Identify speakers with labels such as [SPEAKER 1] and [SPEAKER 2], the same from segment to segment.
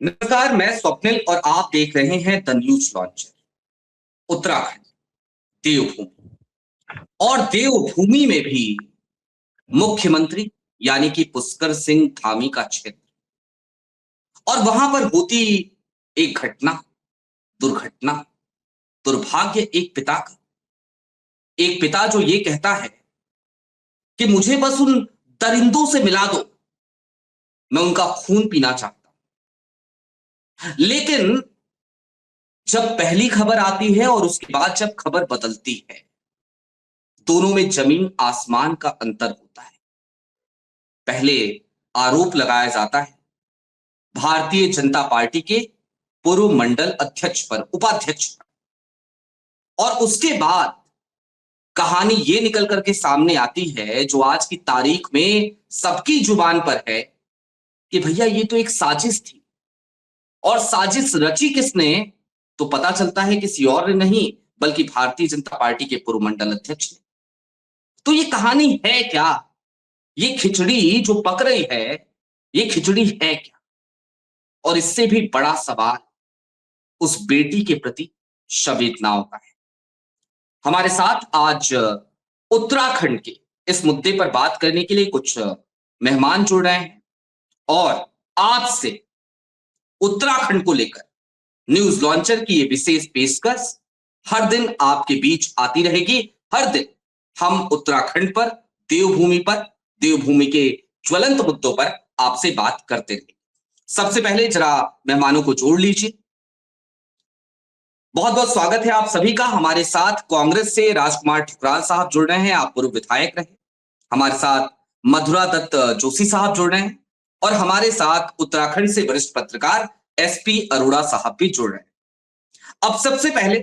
[SPEAKER 1] नमस्कार, मैं स्वप्निल और आप देख रहे हैं द न्यूज लॉन्चर। उत्तराखंड देवभूमि और देवभूमि में भी मुख्यमंत्री यानी कि पुष्कर सिंह धामी का क्षेत्र। और वहां पर होती एक घटना, दुर्घटना, दुर्भाग्य एक पिता जो ये कहता है कि मुझे बस उन दरिंदों से मिला दो, मैं उनका खून पीना चाहता हूं। लेकिन जब पहली खबर आती है और उसके बाद जब खबर बदलती है, दोनों में जमीन आसमान का अंतर होता है। पहले आरोप लगाया जाता है भारतीय जनता पार्टी के पूर्व मंडल अध्यक्ष पर, उपाध्यक्ष पर, और उसके बाद कहानी ये निकल करके सामने आती है जो आज की तारीख में सबकी जुबान पर है कि भैया ये तो एक साजिश थी। और साजिश रची किसने, तो पता चलता है किसी और ने नहीं बल्कि भारतीय जनता पार्टी के पूर्व मंडल अध्यक्ष ने। तो ये कहानी है क्या? ये खिचड़ी जो पक रही है, ये खिचड़ी है क्या? और इससे भी बड़ा सवाल उस बेटी के प्रति संवेदनाओं का है। हमारे साथ आज उत्तराखंड के इस मुद्दे पर बात करने के लिए कुछ मेहमान जुड़ रहे हैं और आज से उत्तराखंड को लेकर न्यूज लॉन्चर की ये विशेष पेशकश हर दिन आपके बीच आती रहेगी। हर दिन हम उत्तराखंड पर, देवभूमि के ज्वलंत मुद्दों पर आपसे बात करते रहेंगे। सबसे पहले जरा मेहमानों को जोड़ लीजिए। बहुत बहुत स्वागत है आप सभी का। हमारे साथ कांग्रेस से राजकुमार ठुकराल साहब जुड़ रहे हैं, आप पूर्व विधायक रहे। हमारे साथ मधुरा दत्त जोशी साहब जुड़ रहे हैं और हमारे साथ उत्तराखंड से वरिष्ठ पत्रकार एसपी अरोड़ा साहब भी जुड़ रहे हैं। अब सबसे पहले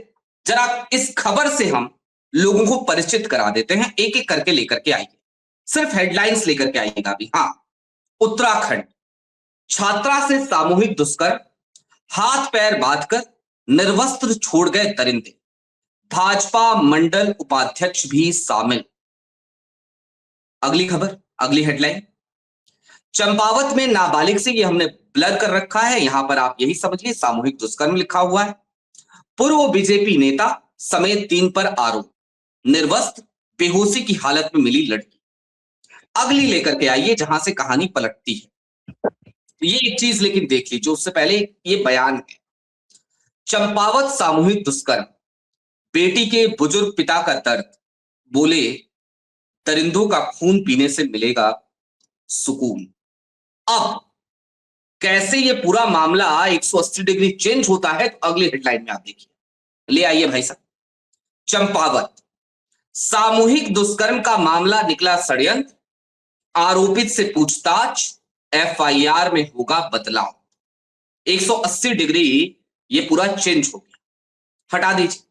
[SPEAKER 1] जरा इस खबर से हम लोगों को परिचित करा देते हैं, एक एक करके लेकर के आइए, सिर्फ हेडलाइंस लेकर के आइएगा भी। हाँ, उत्तराखंड छात्रा से सामूहिक दुष्कर्म, हाथ पैर बांधकर निर्वस्त्र छोड़ गए दरिंदे, भाजपा मंडल उपाध्यक्ष भी शामिल। अगली खबर, अगली हेडलाइन, चंपावत में नाबालिग से, ये हमने ब्लर कर रखा है, यहां पर आप यही समझिए सामूहिक दुष्कर्म लिखा हुआ है। पूर्व बीजेपी नेता समेत 3 पर आरोप, निर्वस्त्र बेहोशी की हालत में मिली लड़की। अगली लेकर के आइए जहां से कहानी पलटती है। ये एक चीज लेकिन देख लीजिए, उससे पहले ये बयान है। चंपावत सामूहिक दुष्कर्म, बेटी के बुजुर्ग पिता का दर्द, बोले दरिंदों का खून पीने से मिलेगा सुकून। अब कैसे ये पूरा मामला 180 डिग्री चेंज होता है, तो अगली हेडलाइन में आप देखिए, ले आइए भाई साहब। चंपावत सामूहिक दुष्कर्म का मामला निकला षड्यंत्र, आरोपित से पूछताछ, एफआईआर में होगा बदलाव। 180 डिग्री ये पूरा चेंज हो गया। हटा दीजिए,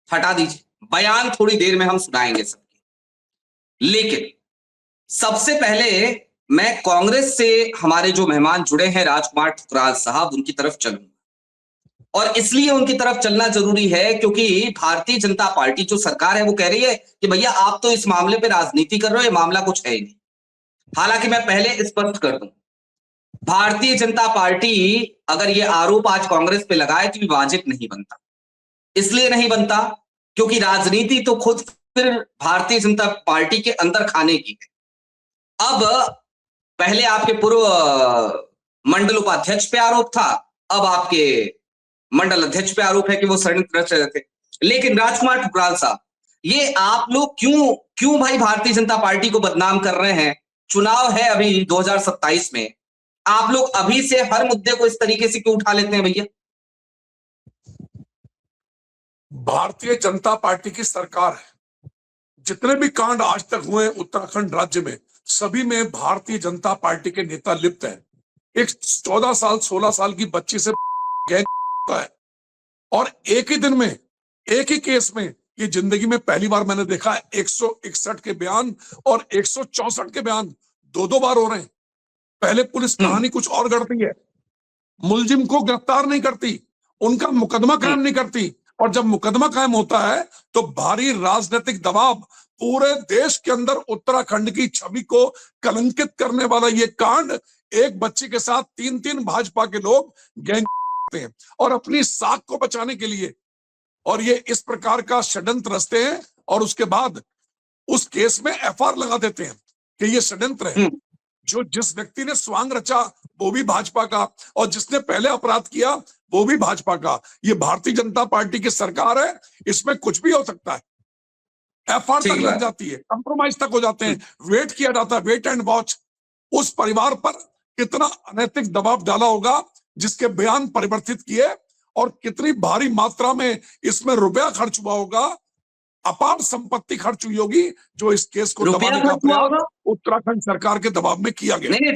[SPEAKER 1] हटा दीजिए, बयान थोड़ी देर में हम सुनाएंगे सबके। लेकिन सबसे पहले मैं कांग्रेस से हमारे जो मेहमान जुड़े हैं राजकुमार ठुकराल साहब, उनकी तरफ चलूंगा। और इसलिए उनकी तरफ चलना जरूरी है क्योंकि भारतीय जनता पार्टी जो सरकार है वो कह रही है कि भैया आप तो इस मामले पे राजनीति कर रहे हो, ये मामला कुछ है ही नहीं। हालांकि मैं पहले स्पष्ट कर दूं, भारतीय जनता पार्टी अगर ये आरोप आज कांग्रेस पे लगाए तो वाजिब नहीं बनता। इसलिए नहीं बनता क्योंकि राजनीति तो खुद फिर भारतीय जनता पार्टी के अंदर खाने की है। अब पहले आपके पूर्व मंडल उपाध्यक्ष पे आरोप था, अब आपके मंडल अध्यक्ष पे आरोप है कि वो षड्यंत्र रच रहे थे। लेकिन राजकुमार ठुकराल साहब, ये आप लोग क्यों क्यों भाई भारतीय जनता पार्टी को बदनाम कर रहे हैं? चुनाव है अभी 2027 में, आप लोग अभी से हर मुद्दे को इस तरीके से क्यों उठा लेते हैं भैया?
[SPEAKER 2] भारतीय जनता पार्टी की सरकार है, जितने भी कांड आज तक हुए उत्तराखंड राज्य में, सभी में भारतीय जनता पार्टी के नेता लिप्त हैं। एक 14 साल 16 साल की बच्ची से गैंग है और एक ही दिन में, एक ही केस में, ये जिंदगी में पहली बार मैंने देखा 161 के बयान और 164 के बयान दो बार हो रहे हैं। पहले पुलिस कहानी कुछ और गढ़ती है, मुलजिम को गिरफ्तार नहीं करती, उनका मुकदमा कायम नहीं करती, और जब मुकदमा कायम होता है तो भारी राजनीतिक दबाव, पूरे देश के अंदर उत्तराखंड की छवि को कलंकित करने वाला ये कांड एक बच्ची के साथ 3-3 भाजपा के लोग गैंग करते हैं और अपनी साख को बचाने के लिए, और ये इस प्रकार का षड्यंत्र रचते हैं और उसके बाद उस केस में एफआईआर लगा देते हैं कि ये षड्यंत्र है। जो जिस व्यक्ति ने स्वांग रचा वो भी भाजपा का, और जिसने पहले अपराध किया वो भी भाजपा का। ये भारतीय जनता पार्टी की सरकार है, इसमें कुछ भी हो सकता है। एफआईआर तक लग जाती है, कंप्रोमाइज तक हो जाते हैं, वेट किया जाता है, वेट एंड वॉच। उस परिवार पर कितना अनैतिक दबाव डाला होगा जिसके बयान परिवर्तित किए, और कितनी भारी मात्रा में इसमें रुपया खर्च हुआ होगा, अपार संपत्ति खर्च हुई होगी, जो इस केस को
[SPEAKER 1] रुपया
[SPEAKER 2] दबाने का
[SPEAKER 1] खर्च हुआ
[SPEAKER 2] प्रयास
[SPEAKER 1] होगा?
[SPEAKER 2] उत्तराखंड सरकार के दबाव में किया गया।
[SPEAKER 1] नहीं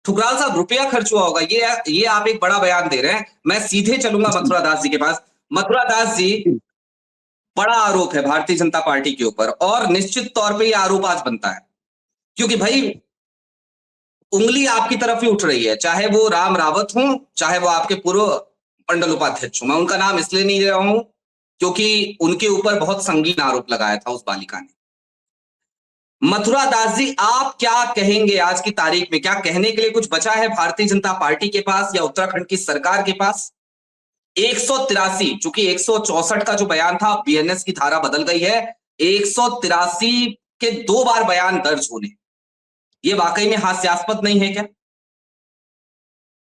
[SPEAKER 1] ठुकराल साहब, रुपया खर्च हुआ होगा, ये आप एक बड़ा बयान दे रहे हैं। मैं सीधे चलूंगा मथुरा दास जी के पास। मथुरा दास जी, बड़ा आरोप है भारतीय जनता पार्टी के ऊपर, और निश्चित तौर पे ये आरोप आज बनता है, क्योंकि भाई उंगली आपकी तरफ ही उठ रही है, चाहे वो राम रावत हो, चाहे वो आपके पूर्व मंडल उपाध्यक्ष हो। मैं उनका नाम इसलिए नहीं ले रहा हूं क्योंकि उनके ऊपर बहुत संगीन आरोप लगाया था उस बालिका ने। मथुरा दास जी, आप क्या कहेंगे आज की तारीख में? क्या कहने के लिए कुछ बचा है भारतीय जनता पार्टी के पास या उत्तराखंड की सरकार के पास? 183, चूंकि 164 का जो बयान था, बीएनएस की धारा बदल गई है, 183 के 2 बार बयान दर्ज होने, ये वाकई में हास्यास्पद नहीं है क्या?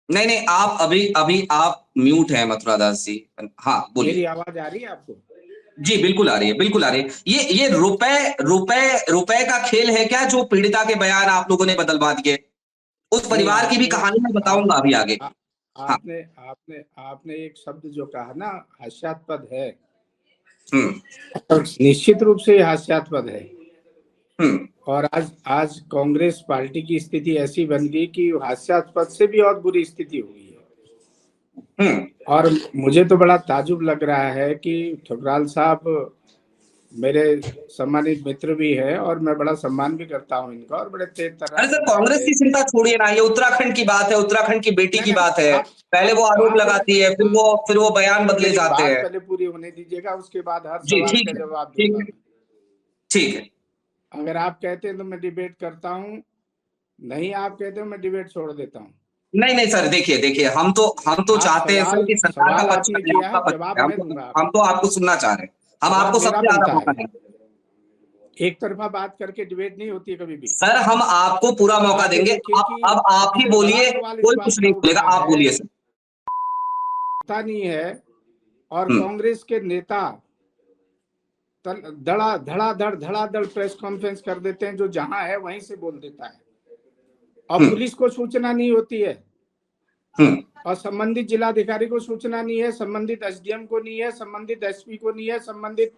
[SPEAKER 1] नहीं, आप अभी आप म्यूट हैं मथुरा दास जी। हाँ बोलिए।
[SPEAKER 3] मेरी आवाज आ रही है आपको?
[SPEAKER 1] जी बिल्कुल आ रही है, बिल्कुल आ रही है। ये रुपए का खेल है क्या, जो पीड़िता के बयान आप लोगों ने बदलवा दिए? उस परिवार की भी कहानी मैं बताऊंगा अभी आगे। हाँ।
[SPEAKER 3] आपने आपने आपने एक शब्द जो कहा ना, हास्यास्पद है, निश्चित रूप से हास्यास्पद है। और आज कांग्रेस पार्टी की स्थिति ऐसी बन गई कि हास्यास्पद से भी और बुरी स्थिति हो गई है। और मुझे तो बड़ा ताजुब लग रहा है कि ठुकराल साहब मेरे सम्मानित मित्र भी है और मैं बड़ा सम्मान भी करता हूं इनका, और बड़े तेज तरह।
[SPEAKER 1] अरे सर, कांग्रेस की चिंता छोड़िए ना, ये उत्तराखंड की बात है, उत्तराखंड की बेटी की बात है। पहले वो आरोप लगाती है, फिर वो बयान बदले जाते हैं।
[SPEAKER 3] पहले पूरी होने दीजिएगा, उसके बाद हर
[SPEAKER 1] जी
[SPEAKER 3] सवाल का जवाब दूंगा।
[SPEAKER 1] ठीक है।
[SPEAKER 3] अगर आप कहते हैं तो मैं डिबेट करता हूँ, नहीं आप कहते हो मैं डिबेट छोड़ देता हूँ।
[SPEAKER 1] नहीं सर, देखिए हम तो चाहते हैं सर कि सरकार का पक्ष
[SPEAKER 3] किया है, जवाब मैं दूंगा।
[SPEAKER 1] हम तो आपको सुनना चाह रहे हैं, हम आपको सबसे ज्यादा मौका देंगे।
[SPEAKER 3] एक तरफा बात करके डिबेट नहीं होती है कभी भी
[SPEAKER 1] सर, हम आपको पूरा मौका देंगे। अब आप ही बोलिए, कोई कुछ नहीं बोलेगा, आप बोलिए सर।
[SPEAKER 3] पता नहीं है, और कांग्रेस के नेता धड़ाधड़ प्रेस कॉन्फ्रेंस कर देते हैं, जो जहां है वहीं से बोल देता है, और पुलिस को सूचना नहीं होती है, और संबंधित जिलाधिकारी को सूचना नहीं है, संबंधित एसडीएम को नहीं है, संबंधित एसपी को नहीं है, संबंधित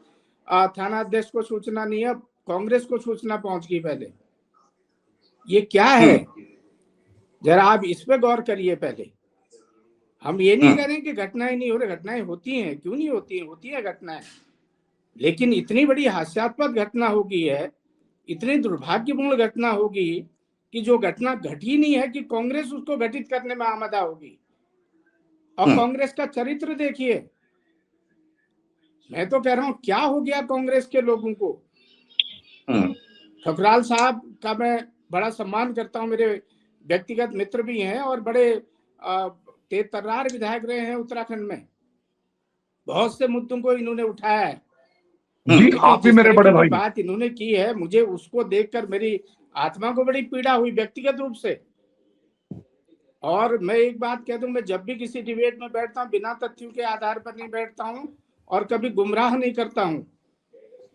[SPEAKER 3] थाना अध्यक्ष को सूचना नहीं है, कांग्रेस को सूचना पहुंच गई पहले। ये क्या है, जरा आप इस पे गौर करिए पहले। हम ये नहीं करें कि घटनाएं नहीं हो रही, घटनाएं होती हैं, क्यों नहीं होती हैं, होती है घटनाएं, लेकिन इतनी बड़ी हास्यास्पद घटना होगी है, इतनी दुर्भाग्यपूर्ण घटना होगी कि जो घटना घटी नहीं है कि कांग्रेस उसको घटित करने में आमदा होगी। और कांग्रेस का चरित्र देखिए, मैं तो कह रहा हूं क्या हो गया कांग्रेस के लोगों को। ठुकराल साहब का मैं बड़ा सम्मान करता हूं, मेरे व्यक्तिगत मित्र भी हैं, और बड़े तेज तर्रार विधायक रहे हैं उत्तराखंड में, बहुत से मुद्दों को इन्होंने उठाया है।
[SPEAKER 2] जी, आप भी मेरे बड़े भाई।
[SPEAKER 3] बात इन्होंने की है, मुझे उसको देखकर मेरी आत्मा को बड़ी पीड़ा हुई व्यक्तिगत रूप से। और मैं एक बात कह दूं, मैं जब भी किसी डिबेट में बैठता हूं, बिना तथ्यों के आधार पर नहीं बैठता हूं, और कभी गुमराह नहीं करता हूं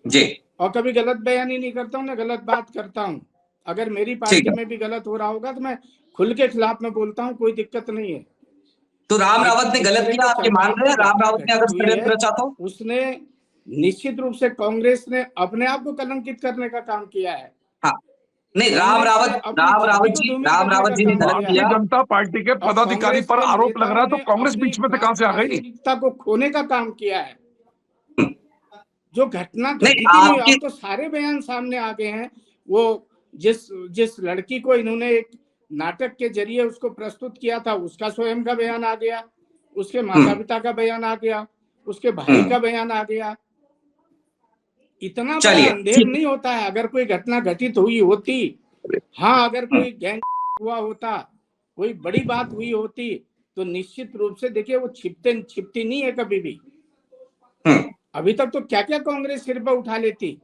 [SPEAKER 1] जी, और
[SPEAKER 3] कभी गलत बयानी नहीं करता हूं, ना गलत बात करता हूं। अगर मेरी पार्टी में भी गलत हो रहा होगा तो मैं खुल के खिलाफ में बोलता हूं, कोई दिक्कत नहीं है।
[SPEAKER 1] तो राम रावत ने गलत किया, आपके मान रहे हैं? राम रावत ने अगर षड्यंत्र रचा तो
[SPEAKER 3] उसने निश्चित रूप से कांग्रेस ने अपने आप को कलंकित करने का काम किया है।
[SPEAKER 1] हाँ, नहीं, राम रावत जी ने गलत किया।
[SPEAKER 2] जनता पार्टी के पदाधिकारी पर आरोप लग रहा है, तो कांग्रेस बीच में से कहां से आ गई?
[SPEAKER 3] को खोने का काम किया है। जो घटना घटी थी, अब तो सारे बयान सामने आ गए हैं। वो जिस लड़की को इन्होंने एक नाटक के जरिए उसको प्रस्तुत किया था, उसका स्वयं का बयान आ गया, उसके माता पिता का बयान आ गया, उसके भाई का बयान आ गया। इतना बड़ा अंधेर नहीं होता है। अगर कोई घटना घटित हुई होती, हाँ, अगर कोई गैंग हुआ होता, कोई बड़ी बात हुई होती तो निश्चित रूप से देखिए वो छिपती नहीं है कभी भी। अभी तक तो क्या क्या कांग्रेस सिर पर उठा लेती,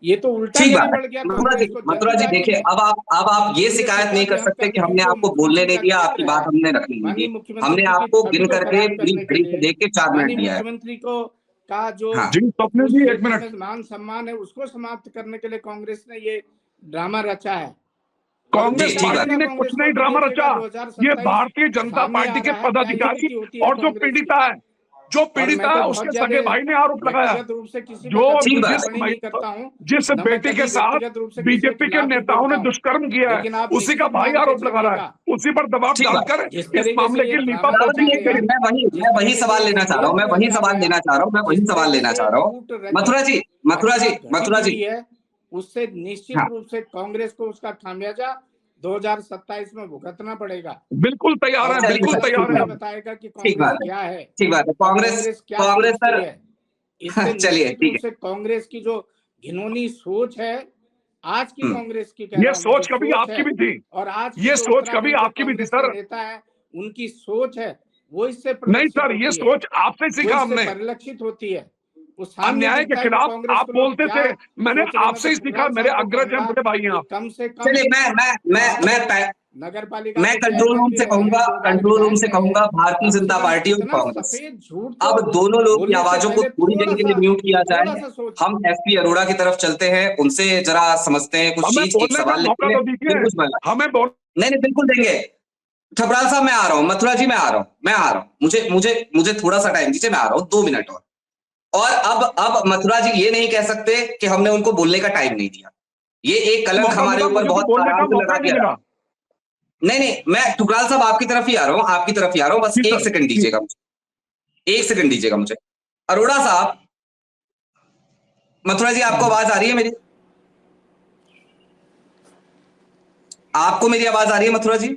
[SPEAKER 3] ये तो उल्टा
[SPEAKER 1] ठीक
[SPEAKER 3] लेने
[SPEAKER 1] बात
[SPEAKER 3] बढ़ गया
[SPEAKER 1] है
[SPEAKER 3] कांग्रेस को
[SPEAKER 1] मथुरा जी,
[SPEAKER 3] जल्दीबाजी
[SPEAKER 1] देखिए
[SPEAKER 3] में।
[SPEAKER 1] अब आप ये शिकायत नहीं कर सकते कि हमने आपको बोलने नहीं दिया, आपकी बात हमने रखने नहीं
[SPEAKER 3] माननीय
[SPEAKER 1] दी।
[SPEAKER 3] मुख्यमंत्री
[SPEAKER 1] हमने
[SPEAKER 3] जी की
[SPEAKER 1] आपको
[SPEAKER 3] छवि
[SPEAKER 1] गिन
[SPEAKER 3] को
[SPEAKER 1] करके
[SPEAKER 3] खराब
[SPEAKER 1] पूरी
[SPEAKER 3] करने के
[SPEAKER 1] घड़ी से
[SPEAKER 3] लिए
[SPEAKER 1] देख के 4
[SPEAKER 3] माननीय
[SPEAKER 1] मिनट दिया है।
[SPEAKER 3] मुख्यमंत्री को का जो
[SPEAKER 1] हाँ
[SPEAKER 2] जी स्वप्निल
[SPEAKER 3] उस
[SPEAKER 2] जी एक
[SPEAKER 3] क्षेत्र
[SPEAKER 2] मिनट,
[SPEAKER 3] में मान सम्मान है उसको समाप्त करने के लिए कांग्रेस ने ये ड्रामा रचा है। और
[SPEAKER 2] कांग्रेस
[SPEAKER 1] ठीक
[SPEAKER 2] पार्टी
[SPEAKER 1] है।
[SPEAKER 2] ने
[SPEAKER 3] कांग्रेस
[SPEAKER 2] कुछ
[SPEAKER 3] को
[SPEAKER 2] नहीं
[SPEAKER 3] अभी
[SPEAKER 2] ड्रामा
[SPEAKER 3] देखिएगा
[SPEAKER 2] रचा। ये
[SPEAKER 3] 2027
[SPEAKER 2] भारतीय जनता
[SPEAKER 3] सामने
[SPEAKER 2] पार्टी
[SPEAKER 3] आ
[SPEAKER 2] के
[SPEAKER 3] रहा है, क्या ही
[SPEAKER 2] पदाधिकारी
[SPEAKER 3] स्थिति होती है
[SPEAKER 2] और जो
[SPEAKER 3] कांग्रेस की।
[SPEAKER 2] पीड़िता है, जो
[SPEAKER 3] और
[SPEAKER 2] पीड़िता
[SPEAKER 3] मैं तो
[SPEAKER 2] है
[SPEAKER 3] बहुत
[SPEAKER 2] उसके
[SPEAKER 3] ज्यादा
[SPEAKER 2] सगे भाई ने आरोप लगाया,
[SPEAKER 3] व्यक्तिगत रूप से किसी का
[SPEAKER 2] जो
[SPEAKER 3] कभी
[SPEAKER 1] ठीक बात है।
[SPEAKER 3] टिप्पणी नहीं करता हूँ,
[SPEAKER 2] जिस
[SPEAKER 3] न मैं
[SPEAKER 2] बेटी के
[SPEAKER 3] कभी
[SPEAKER 2] साथ
[SPEAKER 3] व्यक्तिगत रूप से किसी के
[SPEAKER 2] बीजेपी के
[SPEAKER 3] खिलाफ ही
[SPEAKER 2] नेताओं
[SPEAKER 3] बोलता
[SPEAKER 2] ने
[SPEAKER 3] हूँ।
[SPEAKER 2] दुष्कर्म किया है,
[SPEAKER 3] लेकिन आप
[SPEAKER 2] उसी का
[SPEAKER 3] निश्चित
[SPEAKER 2] भाई
[SPEAKER 3] मान के
[SPEAKER 2] आरोप लगा रहा
[SPEAKER 3] चलिएगा,
[SPEAKER 2] है, उसी पर दबाव
[SPEAKER 1] ठीक बात
[SPEAKER 2] डालकर
[SPEAKER 3] जिस
[SPEAKER 2] इस
[SPEAKER 3] तरीके से
[SPEAKER 2] मामले
[SPEAKER 3] ये
[SPEAKER 2] की लीपा
[SPEAKER 3] ड्रामा
[SPEAKER 2] पोती
[SPEAKER 3] रचा
[SPEAKER 2] की
[SPEAKER 3] गया,
[SPEAKER 2] गई।
[SPEAKER 3] जिस
[SPEAKER 1] मैं वही
[SPEAKER 3] तरीके से
[SPEAKER 1] सवाल
[SPEAKER 3] ये
[SPEAKER 1] लेना चाह रहा हूँ, मैं
[SPEAKER 3] षड्यंत्र
[SPEAKER 1] वही
[SPEAKER 3] रचा
[SPEAKER 1] सवाल
[SPEAKER 3] गया,
[SPEAKER 1] लेना चाह रहा हूँ, मैं वही
[SPEAKER 3] जिस
[SPEAKER 1] सवाल
[SPEAKER 3] तरीके
[SPEAKER 1] लेना
[SPEAKER 3] से
[SPEAKER 1] चाह रहा हूँ।
[SPEAKER 3] कूट रची
[SPEAKER 1] मथुरा जी,
[SPEAKER 3] घटित हुई है, उससे निश्चित
[SPEAKER 1] हाँ
[SPEAKER 3] रूप से कांग्रेस को उसका खामियाजा 2027 में भुगतना पड़ेगा।
[SPEAKER 2] बिल्कुल तैयार
[SPEAKER 3] और
[SPEAKER 2] है,
[SPEAKER 1] चलिए
[SPEAKER 2] बिल्कुल
[SPEAKER 3] आने वाला
[SPEAKER 2] तैयार है
[SPEAKER 3] समय
[SPEAKER 2] हम।
[SPEAKER 3] बताएगा कि
[SPEAKER 1] ठीक
[SPEAKER 3] कांग्रेस
[SPEAKER 1] बात है,
[SPEAKER 3] क्या है
[SPEAKER 1] ठीक बात है।
[SPEAKER 3] और
[SPEAKER 1] कांग्रेस
[SPEAKER 3] कांग्रेस क्या
[SPEAKER 1] कांग्रेस
[SPEAKER 3] सोचती
[SPEAKER 1] सर,
[SPEAKER 3] है। इससे
[SPEAKER 1] चलिए
[SPEAKER 3] निश्चित
[SPEAKER 1] ठीक
[SPEAKER 3] रूप
[SPEAKER 1] है।
[SPEAKER 3] से कांग्रेस की जो घिनौनी सोच है, आज की
[SPEAKER 1] हम्म,
[SPEAKER 3] कांग्रेस की कह
[SPEAKER 2] ये
[SPEAKER 3] रहा हूं, जो
[SPEAKER 2] सोच कभी
[SPEAKER 3] सोच
[SPEAKER 2] आपकी
[SPEAKER 3] है
[SPEAKER 2] भी थी,
[SPEAKER 3] और आज की
[SPEAKER 2] ये
[SPEAKER 3] जो
[SPEAKER 2] सोच कभी
[SPEAKER 3] उत्तराखंड के
[SPEAKER 2] आपकी भी थी
[SPEAKER 3] कांग्रेस के
[SPEAKER 2] सर।
[SPEAKER 3] नेता है, उनकी सोच है, वो इससे
[SPEAKER 2] नहीं
[SPEAKER 3] प्रदर्शित
[SPEAKER 2] सर, ये
[SPEAKER 3] होती है,
[SPEAKER 2] सोच आपसे
[SPEAKER 3] वो
[SPEAKER 2] सीखा
[SPEAKER 3] इससे
[SPEAKER 2] हमने।
[SPEAKER 3] परिलक्षित होती है। वो सामने
[SPEAKER 2] अन्याय के
[SPEAKER 3] दिखता है कि
[SPEAKER 2] खिलाफ
[SPEAKER 3] कांग्रेस
[SPEAKER 2] आप
[SPEAKER 3] के लोग
[SPEAKER 2] बोलते
[SPEAKER 3] क्या
[SPEAKER 2] थे, मैंने
[SPEAKER 3] सोच रहे हैं। मैं
[SPEAKER 2] आपसे
[SPEAKER 3] तो
[SPEAKER 2] ही सीखा,
[SPEAKER 3] ठुकराल
[SPEAKER 2] मेरे
[SPEAKER 3] साहब को
[SPEAKER 2] अग्रज हैं,
[SPEAKER 3] कहूंगा
[SPEAKER 2] बड़े भाई हैं
[SPEAKER 3] कि
[SPEAKER 2] आप।
[SPEAKER 3] कम से कम
[SPEAKER 1] चलिए
[SPEAKER 3] नगर पालिका
[SPEAKER 1] मैं
[SPEAKER 3] के
[SPEAKER 1] कंट्रोल
[SPEAKER 3] चेयरमैन
[SPEAKER 1] रूम
[SPEAKER 3] भी
[SPEAKER 1] से
[SPEAKER 3] रहे हैं,
[SPEAKER 1] कहूंगा,
[SPEAKER 3] 2 बार
[SPEAKER 1] कंट्रोल रूम
[SPEAKER 3] विधायक
[SPEAKER 1] से
[SPEAKER 3] रहे
[SPEAKER 1] कहूंगा
[SPEAKER 3] हैं,
[SPEAKER 1] भारतीय
[SPEAKER 3] कम से
[SPEAKER 1] जनता
[SPEAKER 3] कम
[SPEAKER 1] पार्टी और
[SPEAKER 3] इतना
[SPEAKER 1] कांग्रेस,
[SPEAKER 3] सफेद झूठ तो
[SPEAKER 1] अब दोनों लोग की
[SPEAKER 3] बोलने से
[SPEAKER 1] आवाजों को
[SPEAKER 3] पहले
[SPEAKER 1] थोड़ी देर के लिए म्यूट किया
[SPEAKER 3] थोड़ा
[SPEAKER 1] जाए।
[SPEAKER 3] सा सोच।
[SPEAKER 1] हम एसपी अरोड़ा की तरफ चलते हैं, उनसे जरा समझते हैं कुछ
[SPEAKER 2] हमें
[SPEAKER 1] चीज, एक
[SPEAKER 2] बोलने का
[SPEAKER 1] सवाल
[SPEAKER 2] मौका
[SPEAKER 1] लेते हैं,
[SPEAKER 2] तो
[SPEAKER 1] फिर
[SPEAKER 2] दीजिए,
[SPEAKER 1] कुछ बोलना।
[SPEAKER 2] हमें बोल।
[SPEAKER 1] नहीं नहीं, बिल्कुल देंगे। ठबराल साहब मैं आ रहा हूँ, मथुरा जी मैं आ रहा हूँ, मुझे मुझे मुझे थोड़ा सा टाइम दीजिए, मैं आ रहा हूँ 2 मिनट और अब मथुरा जी ये नहीं कह सकते कि हमने उनको बोलने का टाइम नहीं दिया। ये एक कलंक
[SPEAKER 2] मौका
[SPEAKER 1] हमारे
[SPEAKER 2] मिला,
[SPEAKER 1] ऊपर
[SPEAKER 2] मुझे तो
[SPEAKER 1] बहुत
[SPEAKER 2] बोलने
[SPEAKER 1] आराम
[SPEAKER 2] का
[SPEAKER 1] से
[SPEAKER 2] मौका
[SPEAKER 1] लगा
[SPEAKER 2] ही नहीं
[SPEAKER 1] दिया।
[SPEAKER 2] मिला।
[SPEAKER 1] नहीं नहीं, मैं ठुकराल साहब आपकी तरफ ही आ रहा हूँ, आपकी तरफ ही आ रहा हूँ, बस
[SPEAKER 2] जी
[SPEAKER 1] एक
[SPEAKER 2] सर,
[SPEAKER 1] सेकंड
[SPEAKER 2] जी।
[SPEAKER 1] दीजिएगा मुझे, 1 सेकंड दीजिएगा मुझे। अरोड़ा साहब, मथुरा जी आपको आवाज आ रही है मेरी? आपको मेरी आवाज आ रही है मथुरा जी?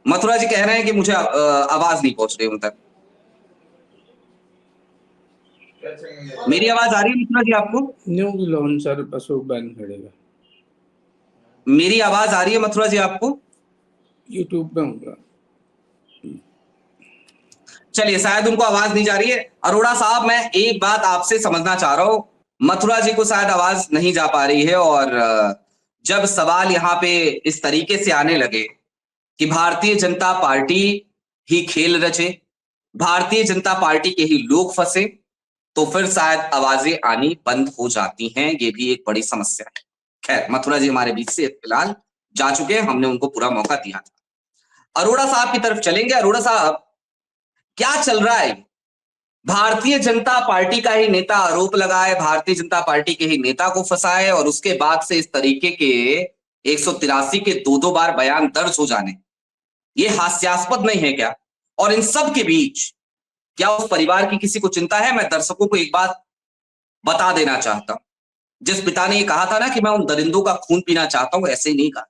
[SPEAKER 1] मथुरा जी कह रहे हैं कि मुझे आवाज नहीं पहुंच रही उन तक। मेरी आवाज आ रही है मथुरा जी आपको?
[SPEAKER 3] न्यूज लॉन्चर अशोक बैन करेगा।
[SPEAKER 1] मेरी आवाज आ रही है मथुरा जी आपको?
[SPEAKER 3] यूट्यूब पे होगा।
[SPEAKER 1] चलिए, शायद उनको आवाज नहीं जा रही है। अरोड़ा साहब, मैं एक बात आपसे समझना चाह रहा हूं, मथुरा जी को शायद आवाज नहीं जा पा रही है, और जब सवाल यहां पे इस तरीके से आने लगे कि भारतीय जनता पार्टी ही खेल रचे, भारतीय जनता पार्टी के ही लोग फंसे, तो फिर शायद आवाजें आनी बंद हो जाती हैं। ये भी एक बड़ी समस्या है। खैर, मथुरा जी हमारे बीच से फिलहाल जा चुके हैं, हमने उनको पूरा मौका दिया था। अरोड़ा साहब की तरफ चलेंगे। अरोड़ा साहब, क्या चल रहा है? भारतीय जनता पार्टी का ही नेता आरोप लगाए, भारतीय जनता पार्टी के ही नेता को फंसाए, और उसके बाद से इस तरीके के 183 के 2-2 बार बयान दर्ज हो जाने, ये हास्यास्पद नहीं है क्या? और इन सब के बीच क्या उस परिवार की किसी को चिंता है? मैं दर्शकों को एक बात बता देना चाहता हूं, जिस पिता ने ये कहा था ना कि मैं उन दरिंदों का खून पीना चाहता हूं, ऐसे ही नहीं कहा था।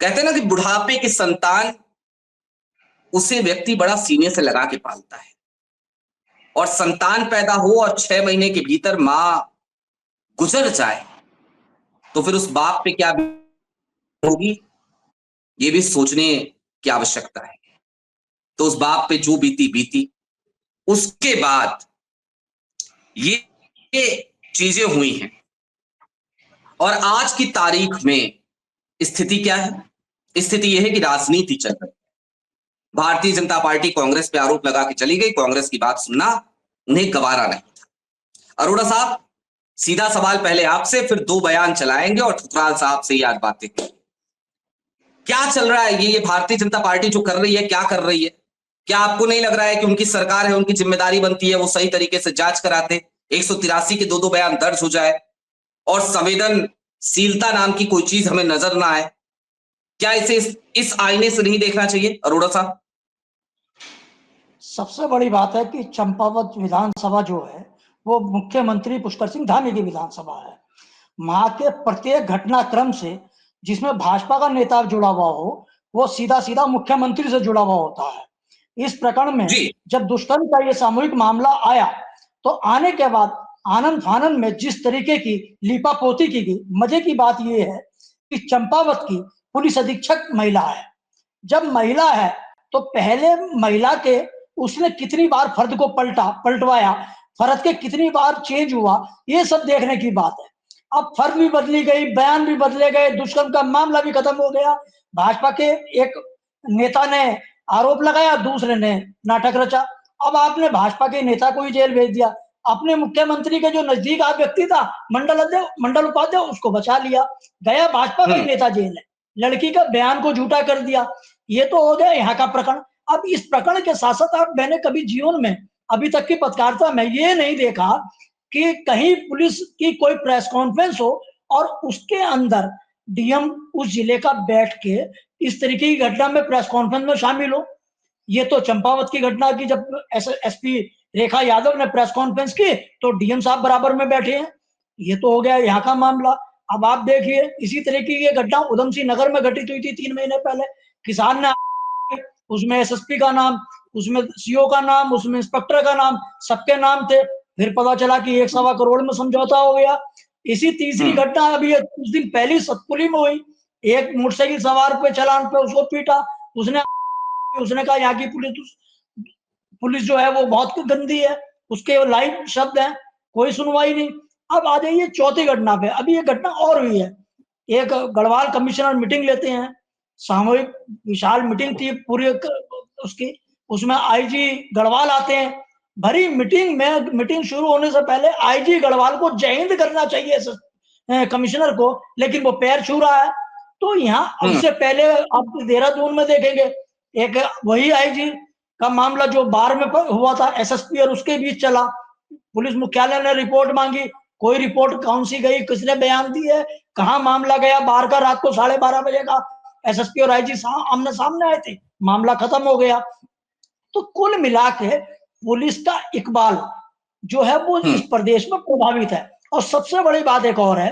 [SPEAKER 1] कहते ना कि बुढ़ापे की संतान उसे व्यक्ति बड़ा सीने से लगा के पालता है, और संतान पैदा हो और 6 महीने के भीतर मां गुजर जाए तो फिर उस बाप पे क्या होगी, ये भी सोचने की आवश्यकता है। तो उस बाप पे जो बीती बीती, उसके बाद ये चीजें हुई हैं, और आज की तारीख में स्थिति क्या है? स्थिति यह है कि राजनीति चल रही है। भारतीय जनता पार्टी कांग्रेस पे आरोप लगा के चली गई, कांग्रेस की बात सुनना उन्हें गवारा नहीं था। अरोड़ा साहब, सीधा सवाल पहले आपसे, फिर 2 बयान चलाएंगे और ठुकराल साहब से ही आज बातें। क्या चल रहा है? ये भारतीय जनता पार्टी जो कर रही है, क्या कर रही है? क्या आपको नहीं लग रहा है कि उनकी सरकार है, उनकी जिम्मेदारी बनती है वो सही तरीके से जांच कराते, 183 के 2-2 बयान दर्ज हो जाए, और संवेदनशीलता नाम की कोई चीज हमें नजर ना आए? क्या इसे इस आईने से नहीं देखना चाहिए अरोड़ा साहब?
[SPEAKER 4] सबसे बड़ी बात है कि चंपावत विधानसभा जो है वो मुख्यमंत्री पुष्कर सिंह धामी की विधानसभा है। वहां के प्रत्येक घटनाक्रम से जिसमें भाजपा का नेता जुड़ा हुआ हो वो सीधा सीधा मुख्यमंत्री से जुड़ा हुआ होता है। इस प्रकरण में जब दुष्कर्म का ये सामूहिक मामला आया तो आने के बाद आनंद फानंद में जिस तरीके की लीपापोती की गई, मजे की बात यह है कि चंपावत की पुलिस अधीक्षक महिला है। जब महिला है तो पहले महिला के उसने कितनी बार फर्द को पलटवाया, फर्द के कितनी बार चेंज हुआ, ये सब देखने की बात है। अब फर्द भी बदली गई, बयान भी बदले गए, दुष्कर्म का मामला भी खत्म हो गया। भाजपा के एक नेता ने आरोप लगाया, दूसरे ने नाटक रचा। अब आपने भाजपा के नेता को ही जेल भेज दिया, अपने मुख्यमंत्री के जो नजदीक आप व्यक्ति था मंडल उपाध्याय, उसको बचा लिया, गया भाजपा का ही नेता जेल है। लड़की का बयान को झूठा कर दिया। ये तो हो गया यहाँ का प्रकरण। अब इस प्रकरण के साथ साथ मैंने कभी जीवन में अभी तक की पत्रकारिता में ये नहीं देखा कि कहीं पुलिस की कोई प्रेस कॉन्फ्रेंस हो और उसके अंदर डीएम उस जिले का बैठ के इस तरीके की घटना में प्रेस कॉन्फ्रेंस में शामिल हो। ये तो चंपावत की घटना की, जब एसपी रेखा यादव ने प्रेस कॉन्फ्रेंस की तो डीएम साहब बराबर में बैठे हैं। ये तो हो गया यहाँ का मामला। अब आप देखिए इसी तरीके की घटना उधम सिंह नगर में घटित हुई थी 3 महीने पहले। किसान ने, उसमें एसएसपी का नाम, उसमें सीओ का नाम, उसमें इंस्पेक्टर का नाम, सबके नाम थे। फिर पता चला कि 1.25 करोड़ में समझौता हो गया। इसी तीसरी घटना अभी कुछ दिन पहले सतपुली में हुई। एक मोटरसाइकिल सवार पे चलान पे उसको पीटा, उसने कहा यहाँ की पुलिस जो है वो बहुत गंदी है, उसके लाइव शब्द हैं, कोई सुनवाई नहीं। अब आ जाइए चौथी घटना पे। अभी ये घटना और हुई है, एक गढ़वाल कमिश्नर मीटिंग लेते हैं, सामूहिक विशाल मीटिंग थी पूरी उसकी, उसमें आईजी गढ़वाल आते हैं। भरी मीटिंग में, मीटिंग शुरू होने से पहले आईजी गढ़वाल को जय हिंद करना चाहिए कमिश्नर को, लेकिन वो पैर छू रहा है। तो यहाँ उससे पहले आप देहरादून में देखेंगे, एक वही आईजी का मामला जो बार में हुआ था, एसएसपी और उसके बीच चला। पुलिस मुख्यालय ने रिपोर्ट मांगी, कोई रिपोर्ट कौन सी गई, किसने बयान दिए, कहाँ मामला गया, बार का रात को 12:30 बजे का एसएसपी और आईजी आमने सामने आए थे, मामला खत्म हो गया। तो कुल मिला के पुलिस का इकबाल जो है वो इस प्रदेश में प्रभावित है। और सबसे बड़ी बात एक और है,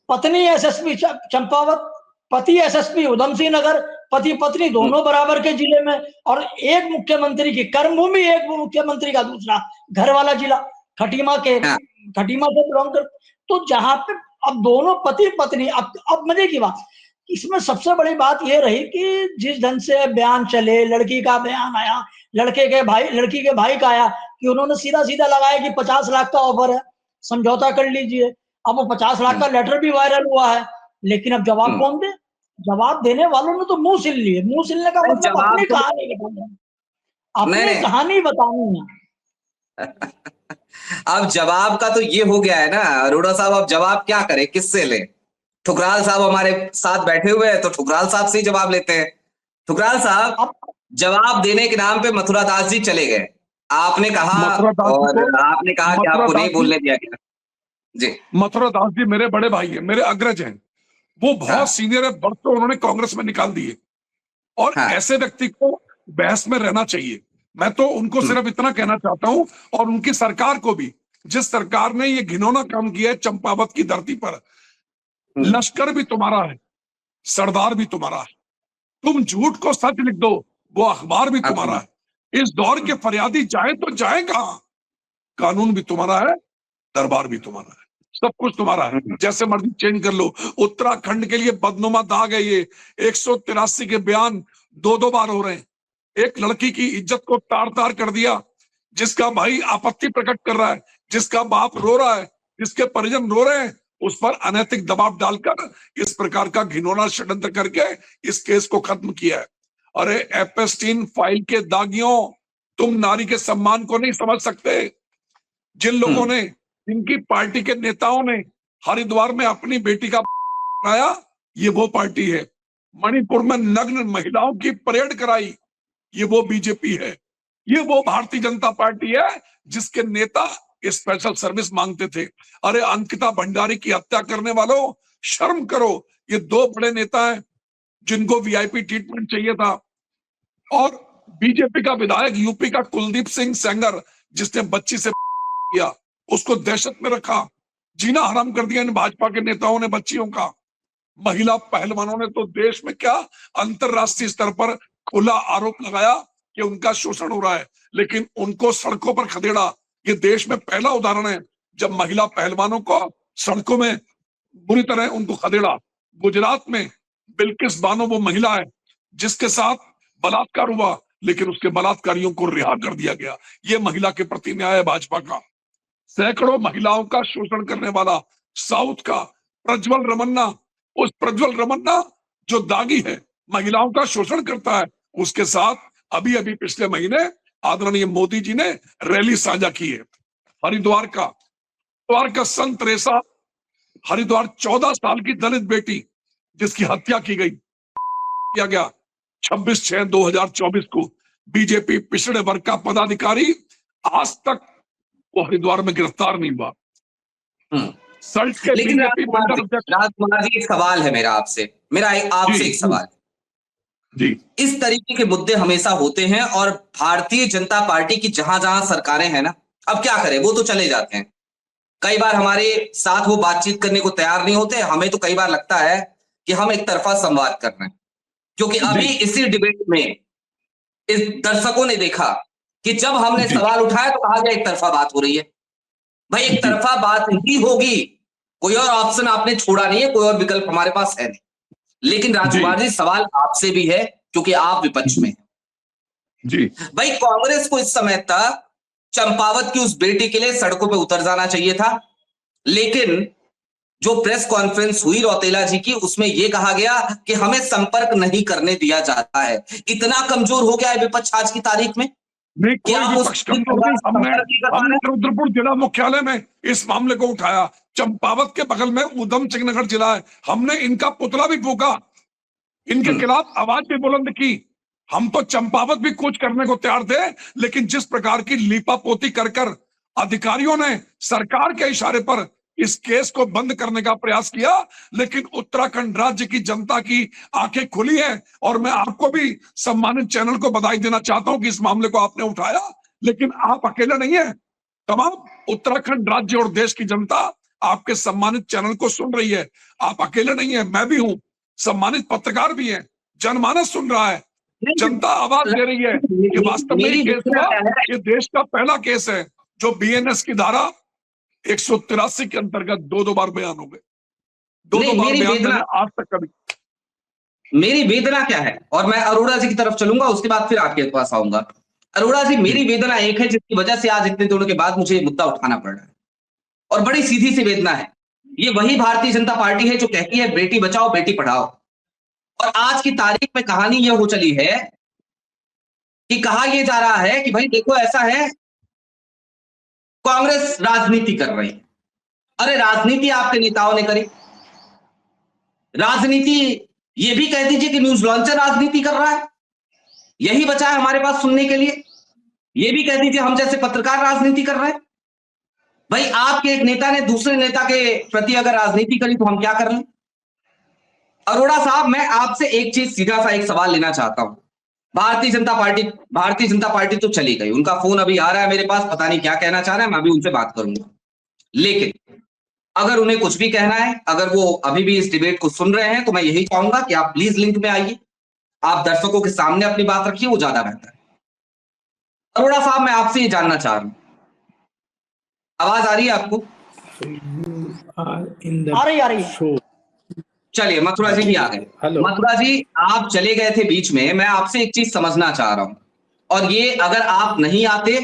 [SPEAKER 4] पत्नी एसएसपी चंपावत, पति एसएसपी उधम सिंह नगर, पति पत्नी दोनों बराबर के जिले में, और एक मुख्यमंत्री की कर्मभूमि, एक मुख्यमंत्री का दूसरा घर वाला जिला खटीमा से बिलोंग कर। तो जहां पे अब दोनों पति पत्नी, अब मजे की बात, इसमें सबसे बड़ी बात यह रही कि जिस ढंग से बयान चले, लड़की का बयान आया, लड़की के भाई का आया कि उन्होंने सीधा सीधा लगाया कि 50 लाख का ऑफर है, समझौता कर लीजिए। अब वो 50 लाख का लेटर भी वायरल हुआ है, लेकिन अब जवाब कौन दे? जवाब देने वालों ने तो मुंह सिल लिए। मुंह सिलने का मतलब अपनी कहानी बतानी, अपनी कहानी बतानी है।
[SPEAKER 1] अब जवाब का तो ये हो गया है ना अरोड़ा साहब, अब जवाब क्या करें, किससे ले? ठुकराल साहब हमारे साथ बैठे हुए हैं तो ठुकराल साहब से ही जवाब लेते हैं। ठुकराल साहब, जवाब देने के नाम पे मथुरा दास जी चले गए, आपने कहा, और आपने कहा कि आपको नहीं बोलने दिया गया। जी,
[SPEAKER 2] मथुरा दास जी मेरे बड़े भाई हैं, मेरे अग्रज हैं, वो बहुत सीनियर है, बरसों उन्होंने कांग्रेस में निकाल दिए, और ऐसे व्यक्ति को बहस में रहना चाहिए। मैं तो उनको सिर्फ इतना कहना चाहता हूं, और उनकी सरकार को भी, जिस सरकार ने ये घिनौना काम किया है चंपावत की धरती पर, लश्कर भी तुम्हारा है, सरदार भी तुम्हारा है, तुम झूठ को सच लिख दो, वो अखबार भी तुम्हारा है। इस दौर के फरियादी जाए तो जाए कहां? कानून भी तुम्हारा है, दरबार भी तुम्हारा है, सब कुछ तुम्हारा है, जैसे मर्जी चेंज कर लो। उत्तराखंड के लिए बदनुमा दाग है ये। 183 के बयान 2-2 बार हो रहे हैं। एक लड़की की इज्जत को तार तार कर दिया, जिसका भाई आपत्ति प्रकट कर रहा है, जिसका बाप रो रहा है, जिसके परिजन रो रहे हैं, उस पर अनैतिक दबाव डालकर इस प्रकार का घिनौना षड्यंत्र करके इस केस को खत्म किया है। अरे एपेस्टीन फाइल के दागियों, तुम नारी के सम्मान को नहीं समझ सकते। जिन लोगों ने, जिनकी पार्टी के नेताओं ने हरिद्वार में अपनी बेटी का बनाया, ये वो पार्टी है। मणिपुर में नग्न महिलाओं की परेड कराई, ये वो बीजेपी है। ये वो भारतीय जनता पार्टी है जिसके नेता स्पेशल सर्विस मांगते थे। अरे अंकिता भंडारी की हत्या करने वालों, शर्म करो। ये 2 बड़े नेता हैं जिनको वीआईपी ट्रीटमेंट चाहिए था। और बीजेपी का विधायक यूपी का कुलदीप सिंह सेंगर, जिसने बच्ची से किया, उसको दहशत में रखा, जीना हराम कर दिया इन भाजपा के नेताओं ने बच्चियों का। महिला पहलवानों ने तो देश में क्या, अंतरराष्ट्रीय स्तर पर खुला आरोप लगाया कि उनका शोषण हो रहा है, लेकिन उनको सड़कों पर खदेड़ा। ये देश में पहला उदाहरण है जब महिला पहलवानों को सड़कों में बुरी तरह उनको खदेड़ा। गुजरात में बिल्किस बानो वो महिला है जिसके साथ बलात्कार हुआ, लेकिन उसके बलात्कारियों को रिहा कर दिया गया। ये महिला के प्रति न्याय है भाजपा का। सैकड़ों महिलाओं का शोषण करने वाला साउथ का प्रज्वल रमन्ना, उस प्रज्वल रमन्ना जो दागी है, महिलाओं का शोषण करता है, उसके साथ अभी अभी पिछले महीने आदरणीय मोदी जी ने रैली साझा की है। हरिद्वार का संत रेसा, हरिद्वार 14 साल की दलित बेटी जिसकी हत्या की गई किया गया 26/6/2024 को, बीजेपी पिछड़े वर्ग का पदाधिकारी आज तक वो हरिद्वार में गिरफ्तार नहीं हुआ। सल्ट के
[SPEAKER 1] लेकिन
[SPEAKER 2] बीजेपी मंडल अध्यक्ष
[SPEAKER 1] राजकुमार जी, एक सवाल है मेरा आपसे, आपसे एक सवाल
[SPEAKER 2] जी,
[SPEAKER 1] इस तरीके के मुद्दे हमेशा होते हैं और भारतीय जनता पार्टी की जहां जहां सरकारें हैं ना, अब क्या करें, वो तो चले जाते हैं। कई बार हमारे साथ वो बातचीत करने को तैयार नहीं होते। हमें तो कई बार लगता है कि हम एक तरफा संवाद कर रहे हैं, क्योंकि अभी इसी डिबेट में इस दर्शकों ने देखा कि जब हमने सवाल उठाया तो कहा गया एक तरफा बात हो रही है। भाई एक तरफा बात ही होगी, कोई और ऑप्शन आपने छोड़ा नहीं है, कोई और विकल्प हमारे पास है नहीं। लेकिन राजकुमार जी, सवाल आपसे भी है क्योंकि आप विपक्ष में हैं।
[SPEAKER 2] जी
[SPEAKER 1] भाई कांग्रेस को इस समय तक चंपावत की उस बेटी के लिए सड़कों पे उतर जाना चाहिए था, लेकिन जो प्रेस कॉन्फ्रेंस हुई रौतेला जी की, उसमें यह कहा गया कि हमें संपर्क नहीं करने दिया जाता है। इतना कमजोर हो गया है विपक्ष आज की तारीख में?
[SPEAKER 2] नहीं, कोई विपक्ष कमजोर नहीं। हमने रुद्रपुर जिला मुख्यालय में इस मामले को उठाया। चंपावत के बगल में उधम सिंह नगर जिला है, हमने इनका पुतला भी फूका, इनके खिलाफ आवाज भी बुलंद की। हम तो चंपावत भी कूच करने को तैयार थे, लेकिन जिस प्रकार की लीपापोती कर अधिकारियों ने सरकार के इशारे पर इस केस को बंद करने का प्रयास किया, लेकिन उत्तराखंड राज्य की जनता की आंखें खुली है। और मैं आपको भी, सम्मानित चैनल को बधाई देना चाहता हूं कि इस मामले को आपने उठाया, लेकिन आप अकेले नहीं है। तमाम उत्तराखंड राज्य और देश की जनता आपके सम्मानित चैनल को सुन रही है। आप अकेले नहीं है, मैं भी हूं, सम्मानित पत्रकार भी हैं, जनमानस सुन रहा है, जनता आवाज दे रही है कि वास्तव में ये केस हुआ, ये देश का पहला केस है जो बीएनएस की धारा 183 के अंतर्गत दो बार बयान हो गए। दो बार बयान मैंने आज तक कभी।
[SPEAKER 1] मेरी वेदना क्या है, और मैं अरोड़ा जी की तरफ चलूंगा, उसके बाद फिर आपके पास आऊंगा। अरोड़ा जी, मेरी वेदना एक है जिसकी वजह से आज इतने दिनों के बाद मुझे मुद्दा उठाना पड़ रहा है, और बड़ी सीधी सी वेदना है। ये वही भारतीय जनता पार्टी है जो कहती है बेटी बचाओ बेटी पढ़ाओ, और आज की तारीख में कहानी यह हो चली है कि कहा यह जा रहा है कि भाई देखो ऐसा है, कांग्रेस राजनीति कर रही है। अरे राजनीति आपके नेताओं ने करी, राजनीति ये भी कह दीजिए कि न्यूज लॉन्चर राजनीति कर रहा है, यही बचा है हमारे पास सुनने के लिए। ये भी कह दीजिए हम जैसे पत्रकार राजनीति कर रहे हैं। भाई आपके एक नेता ने दूसरे नेता के प्रति अगर राजनीति करी तो हम क्या कर लें? अरोड़ा साहब, मैं आपसे एक चीज, सीधा सा एक सवाल लेना चाहता हूं। भारतीय जनता पार्टी तो चली गई, उनका फोन अभी आ रहा है मेरे पास, पता नहीं क्या कहना चाह रहे हैं, मैं अभी उनसे बात करूंगा। लेकिन अगर उन्हें कुछ भी कहना है, अगर वो अभी भी इस डिबेट को सुन रहे हैं, तो मैं यही चाहूंगा कि आप प्लीज लिंक में आइए, आप दर्शकों के सामने अपनी बात रखिए, वो ज्यादा बेहतर है। अरोड़ा साहब, मैं आपसे ये जानना चाह रहा हूं, आवाज आ रही है आपको?
[SPEAKER 4] आ रही है।
[SPEAKER 1] चलिए, मथुरा जी भी आ गए। मथुरा जी, आप चले गए थे बीच में, मैं आपसे एक चीज समझना चाह रहा हूं, और ये अगर आप नहीं आते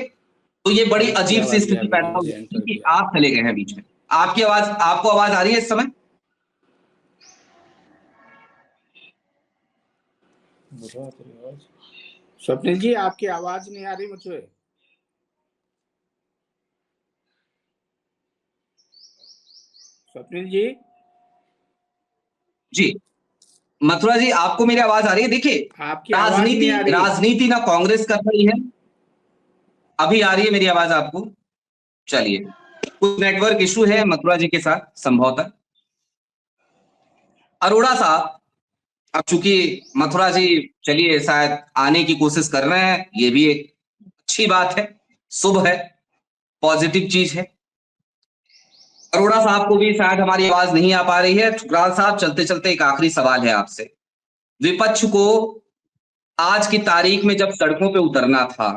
[SPEAKER 1] तो ये बड़ी अजीब सी स्थिति पैदा होगी कि आप चले गए हैं बीच में। आपकी आवाज, आपको आवाज आ रही है इस समय?
[SPEAKER 3] स्वप्निल जी, आपकी आवाज नहीं आ रही मुझे। स्वप्निल
[SPEAKER 1] जी, मथुरा जी, आपको मेरी आवाज आ रही है? देखिए, राजनीति ना कांग्रेस कर रही है। अभी आ रही है मेरी आवाज आपको? चलिए, कुछ नेटवर्क इशू है मथुरा जी के साथ संभवतः। अरोड़ा साहब, अब चूंकि मथुरा जी चलिए शायद आने की कोशिश कर रहे हैं, ये भी एक अच्छी बात है, शुभ है, पॉजिटिव चीज है। अरोड़ा साहब को भी शायद हमारी आवाज नहीं आ पा रही है। ठुकराल साहब, चलते चलते एक आखिरी सवाल है आपसे। विपक्ष को आज की तारीख में जब सड़कों पे उतरना था,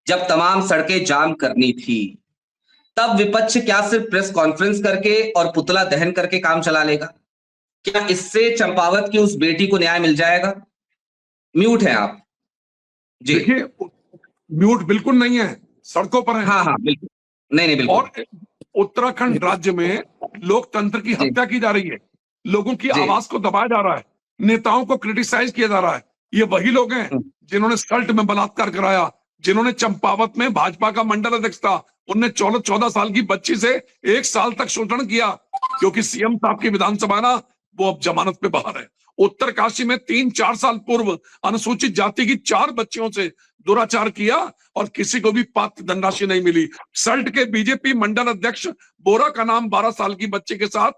[SPEAKER 1] जब तमाम सड़कें जाम करनी थी, तब विपक्ष क्या सिर्फ प्रेस कॉन्फ्रेंस करके और पुतला दहन करके काम चला लेगा? क्या इससे चंपावत की उस बेटी को न्याय मिल जाएगा? म्यूट है आप जी।
[SPEAKER 2] देखिए, म्यूट बिल्कुल नहीं है, सड़कों पर है।
[SPEAKER 1] हाँ हाँ बिल्कुल, नहीं नहीं बिल्कुल
[SPEAKER 2] और उत्तराखंड राज्य में लोकतंत्र की
[SPEAKER 1] जी
[SPEAKER 2] हत्या की जा रही है, लोगों की
[SPEAKER 1] जी।
[SPEAKER 2] आवाज को दबाया जा रहा है, नेताओं को क्रिटिसाइज किया जा रहा है। ये वही लोग हैं
[SPEAKER 1] हम्म,
[SPEAKER 2] जिन्होंने सल्ट में बलात्कार कराया, जिन्होंने चंपावत में भाजपा का मंडल अध्यक्ष था, उनने 14 साल की बच्ची से 1 साल तक शोषण किया, क्योंकि सीएम साहब की विधानसभा ना, वो अब जमानत पे बाहर है। उत्तरकाशी में 3-4 साल पूर्व अनुसूचित जाति की 4 बच्चियों से दुराचार किया और किसी को भी पात्र धनराशि नहीं मिली। सल्ट के बीजेपी मंडल अध्यक्ष बोरा का नाम 12 साल की बच्चे के साथ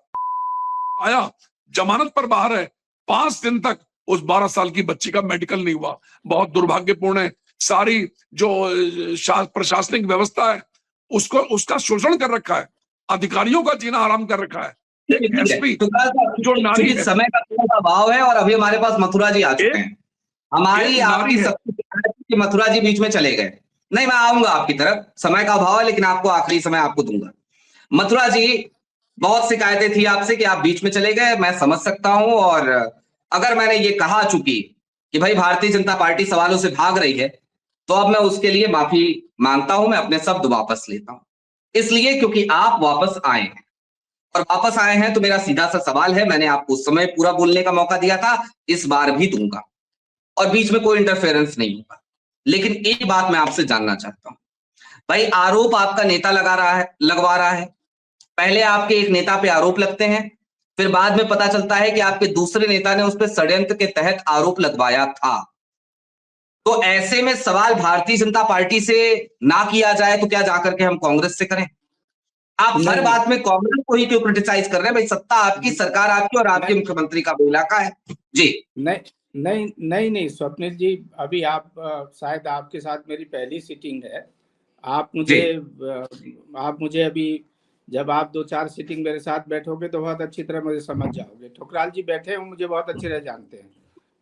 [SPEAKER 2] आया, जमानत पर बाहर है। 5 दिन तक उस 12 साल की बच्ची का मेडिकल नहीं हुआ। बहुत दुर्भाग्यपूर्ण है। सारी जो प्रशासनिक व्यवस्था है उसको उसका शोषण कर रखा है, अधिकारियों का जीना आराम कर रखा है। एक
[SPEAKER 1] ठीक है।
[SPEAKER 2] एसपी
[SPEAKER 1] तो
[SPEAKER 2] जो नारी
[SPEAKER 1] चूंकि
[SPEAKER 2] है,
[SPEAKER 1] समय का थोड़ा सा अभाव है और अभी हमारे पास मथुरा जी आ चुके हैं। हमारी
[SPEAKER 2] एक नारी
[SPEAKER 1] आपकी
[SPEAKER 2] है।
[SPEAKER 1] सबकी शिकायत है कि मथुरा जी बीच में चले गए। नहीं, मैं आऊंगा आपकी तरफ, समय का अभाव है लेकिन आपको आखिरी समय आपको दूंगा। मथुरा जी, बहुत शिकायतें थी आपसे कि आप बीच में चले गए, मैं समझ सकता हूं। और अगर मैंने ये कहा चूंकि कि भाई भारतीय जनता पार्टी सवालों से भाग रही है, तो अब मैं उसके लिए माफी मांगता हूं, मैं अपने शब्द वापस लेता हूं। इसलिए क्योंकि आप वापस आए हैं, और वापस आए हैं तो मेरा सीधा सा सवाल है, मैंने आपको उस समय पूरा बोलने का मौका दिया था, इस बार भी दूंगा, और बीच में कोई इंटरफेरेंस नहीं होगा। लेकिन एक बात मैं आपसे जानना चाहता हूं, भाई आरोप आपका नेता लगवा रहा है। पहले आपके एक नेता पे आरोप लगते हैं, फिर बाद में पता चलता है कि आपके दूसरे नेता ने उस पर षड्यंत्र के तहत आरोप लगवाया था। तो ऐसे में सवाल भारतीय जनता पार्टी से ना किया जाए तो क्या जाकर के हम कांग्रेस से करें? आप हर
[SPEAKER 3] नहीं
[SPEAKER 1] बात में कांग्रेस को ही क्यों क्रिटिसाइज कर रहे हैं? भाई सत्ता आपकी, सरकार आपकी, और आपके
[SPEAKER 3] नहीं
[SPEAKER 1] मुख्यमंत्री का वो इलाका है जी।
[SPEAKER 3] नहीं स्वप्निल जी, अभी आप शायद आपके साथ मेरी पहली सीटिंग है। आप
[SPEAKER 1] जी
[SPEAKER 3] मुझे आप मुझे अभी, जब आप 2-4 सीटिंग मेरे साथ बैठोगे तो बहुत अच्छी तरह मुझे समझ जाओगे। ठुकराल जी बैठे हैं, मुझे बहुत अच्छी तरह जानते हैं।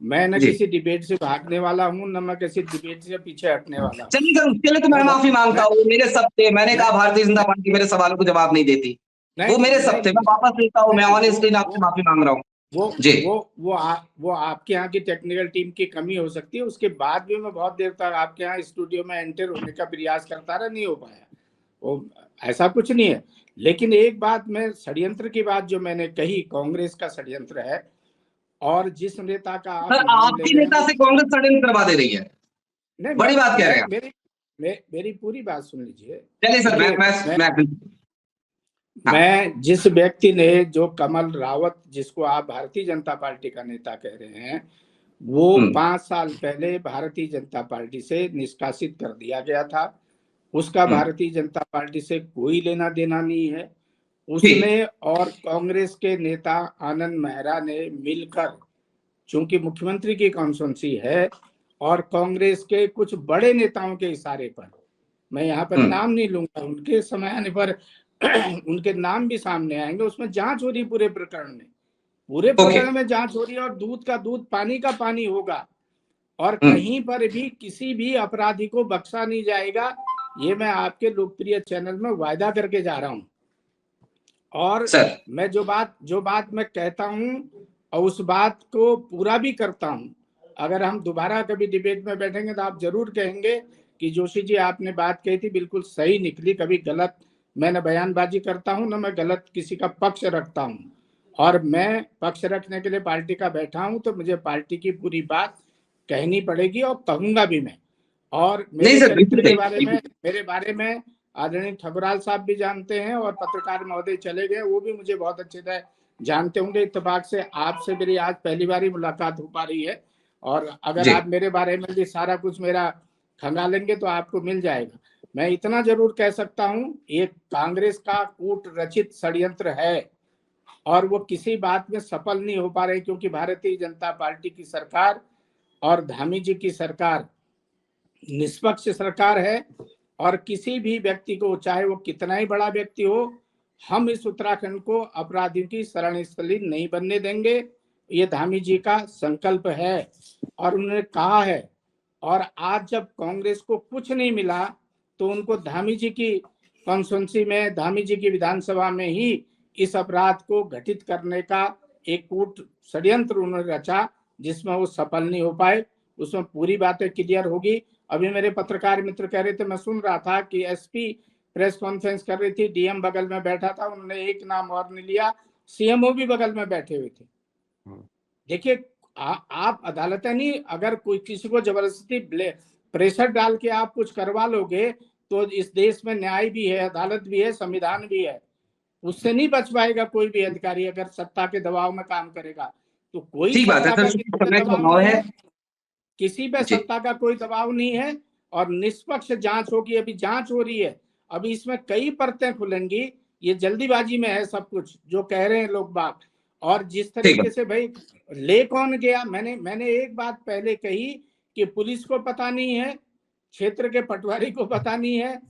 [SPEAKER 3] मैं न
[SPEAKER 1] जी।
[SPEAKER 3] किसी डिबेट से भागने वाला हूँ, न मैं किसी डिबेट से पीछे हटने वाला हूँ।
[SPEAKER 1] चलिए सर, उसके लिए तो मैं
[SPEAKER 3] मैं
[SPEAKER 1] माफी मांगता
[SPEAKER 3] मैं
[SPEAKER 1] हूँ, मेरे सब थे। मैंने
[SPEAKER 3] मैं
[SPEAKER 1] कहा भारतीय जनता
[SPEAKER 3] मैं
[SPEAKER 1] पार्टी मेरे सवालों को जवाब नहीं देती,
[SPEAKER 3] नहीं
[SPEAKER 1] वो मेरे सब थे, मैं वापस लेता हूँ, मैं
[SPEAKER 3] नहीं
[SPEAKER 1] ऑनेस्टली आपसे माफी मांग रहा हूँ
[SPEAKER 3] वो
[SPEAKER 1] जी।
[SPEAKER 3] वो आपके यहाँ की टेक्निकल टीम की कमी हो सकती है। उसके बाद भी मैं बहुत देर तक आपके यहाँ स्टूडियो में एंटर होने का प्रयास करता रहा, नहीं हो पाया। वो ऐसा कुछ नहीं है। लेकिन एक बात, मैं षड्यंत्र की बात जो मैंने कही, कांग्रेस का षड्यंत्र है, और जिस नेता का आप
[SPEAKER 1] सर
[SPEAKER 3] नाम ले
[SPEAKER 1] आपके
[SPEAKER 3] रहे हैं
[SPEAKER 1] नेता
[SPEAKER 3] वो,
[SPEAKER 1] से कांग्रेस षड्यंत्र करवा दे रही है,
[SPEAKER 3] नहीं
[SPEAKER 1] बड़ी बात कह रहे
[SPEAKER 3] मैं
[SPEAKER 1] हैं आप।
[SPEAKER 3] मेरी पूरी बात सुन लीजिए।
[SPEAKER 1] चलिए सर,
[SPEAKER 3] देखिए,
[SPEAKER 1] हाँ।
[SPEAKER 3] मैं जिस व्यक्ति ने, जो कमल रावत जिसको आप भारतीय जनता पार्टी का नेता कह रहे हैं, वो
[SPEAKER 1] हम्म
[SPEAKER 3] 5 साल पहले भारतीय जनता पार्टी से निष्कासित कर दिया गया था। उसका
[SPEAKER 1] हम्म,
[SPEAKER 3] भारतीय जनता पार्टी से कोई लेना देना नहीं है।
[SPEAKER 1] ठीक।
[SPEAKER 3] उसने और कांग्रेस के नेता आनंद मेहरा ने मिलकर, चूंकि मुख्यमंत्री की कॉन्स्टिट्यूंसी है, और कांग्रेस के कुछ बड़े नेताओं के इशारे पर, मैं यहाँ पर
[SPEAKER 1] हम्म,
[SPEAKER 3] नाम नहीं लूंगा, उनके समय आने पर उनके नाम भी सामने आएंगे, उसमें जांच हो रही पूरे प्रकरण में। पूरे
[SPEAKER 1] ओके।
[SPEAKER 3] प्रकरण में जांच हो रही है, और दूध का दूध पानी का पानी होगा, और
[SPEAKER 1] हम्म,
[SPEAKER 3] कहीं पर भी किसी भी अपराधी को बख्शा नहीं जाएगा। ये मैं आपके लोकप्रिय चैनल में वायदा करके जा रहा हूं। और
[SPEAKER 1] सर
[SPEAKER 3] मैं जो बात मैं कहता हूं, और उस बात को पूरा भी करता हूं। अगर हम दोबारा कभी डिबेट में बैठेंगे तो आप जरूर कहेंगे कि जोशी जी, आपने बात कही थी बिल्कुल सही निकली। कभी गलत मैं न बयानबाजी करता हूं, न मैं गलत किसी का पक्ष रखता हूं। और मैं पक्ष रखने के लिए पार्टी का बैठा हूं, तो मुझे पार्टी की पूरी बात कहनी पड़ेगी, और कहूंगा भी मैं। और
[SPEAKER 1] नहीं
[SPEAKER 3] मेरे
[SPEAKER 1] सर,
[SPEAKER 3] चरित्र
[SPEAKER 1] बिल्कुल
[SPEAKER 3] के
[SPEAKER 1] नहीं,
[SPEAKER 3] बारे में,
[SPEAKER 1] बिल्कुल।
[SPEAKER 3] मेरे बारे में आदरणीय ठकुराल साहब भी जानते हैं, और पत्रकार महोदय चले गए, वो भी मुझे बहुत अच्छे से जानते होंगे। इत्तेफाक से आपसे मेरी आज पहली बार ही मुलाकात हो पा रही है, और अगर
[SPEAKER 1] जी
[SPEAKER 3] आप मेरे बारे में भी सारा कुछ मेरा खंगालेंगे तो आपको मिल जाएगा। मैं इतना जरूर कह सकता हूं, ये कांग्रेस का कूट रचित षड्यंत्र है, और वो किसी बात में सफल नहीं हो पा रहे, क्योंकि भारतीय जनता पार्टी की सरकार और धामी जी की सरकार निष्पक्ष सरकार है। और किसी भी व्यक्ति को, चाहे वो कितना ही बड़ा व्यक्ति हो, हम इस उत्तराखंड को अपराधियों की शरण स्थली नहीं बनने देंगे। ये धामी जी का संकल्प है, और उन्होंने कहा है। और आज जब कांग्रेस को कुछ नहीं मिला, तो उनको धामी जी की कॉन्स्टिट्यूंसी में, धामी जी की विधानसभा में ही इस अपराध को घटित करने का एक कूट षड्यंत्र उन्होंने रचा जिसमें वो सफल नहीं हो पाए। उसमें पूरी बातें क्लियर होगी। अभी मेरे पत्रकार मित्र कह रहे थे, मैं सुन रहा था कि एसपी प्रेस कॉन्फ्रेंस कर रही थी, डीएम बगल में बैठा था, उन्होंने एक नाम और नहीं लिया, सीएमओ भी बगल में बैठे हुए थे। देखिए आप अदालतें नहीं, अगर कोई किसी को जबरदस्ती प्रेशर डाल के आप कुछ करवा लोगे तो इस देश में न्याय भी है, अदालत भी है, संविधान भी है, उससे नहीं बच पाएगा कोई भी अधिकारी अगर सत्ता के दबाव में काम करेगा। तो कोई
[SPEAKER 1] ठीक बात है
[SPEAKER 3] सत्ता का
[SPEAKER 1] सर,
[SPEAKER 3] किसी पे
[SPEAKER 1] समय का
[SPEAKER 3] दबाव
[SPEAKER 1] अभाव
[SPEAKER 3] नहीं
[SPEAKER 1] है।
[SPEAKER 3] है, किसी पे
[SPEAKER 1] जी
[SPEAKER 3] सत्ता का कोई दबाव नहीं है और निष्पक्ष जांच होगी। अभी जांच हो रही है, अभी इसमें कई परतें खुलेंगी। ये जल्दीबाजी में है सब कुछ जो कह रहे हैं लोग बात। और जिस
[SPEAKER 1] ठीक है।
[SPEAKER 3] तरीके से भाई ले कौन गया, मैंने एक बात पहले कही कि पुलिस को पता नहीं है, क्षेत्र के पटवारी को पता नहीं है,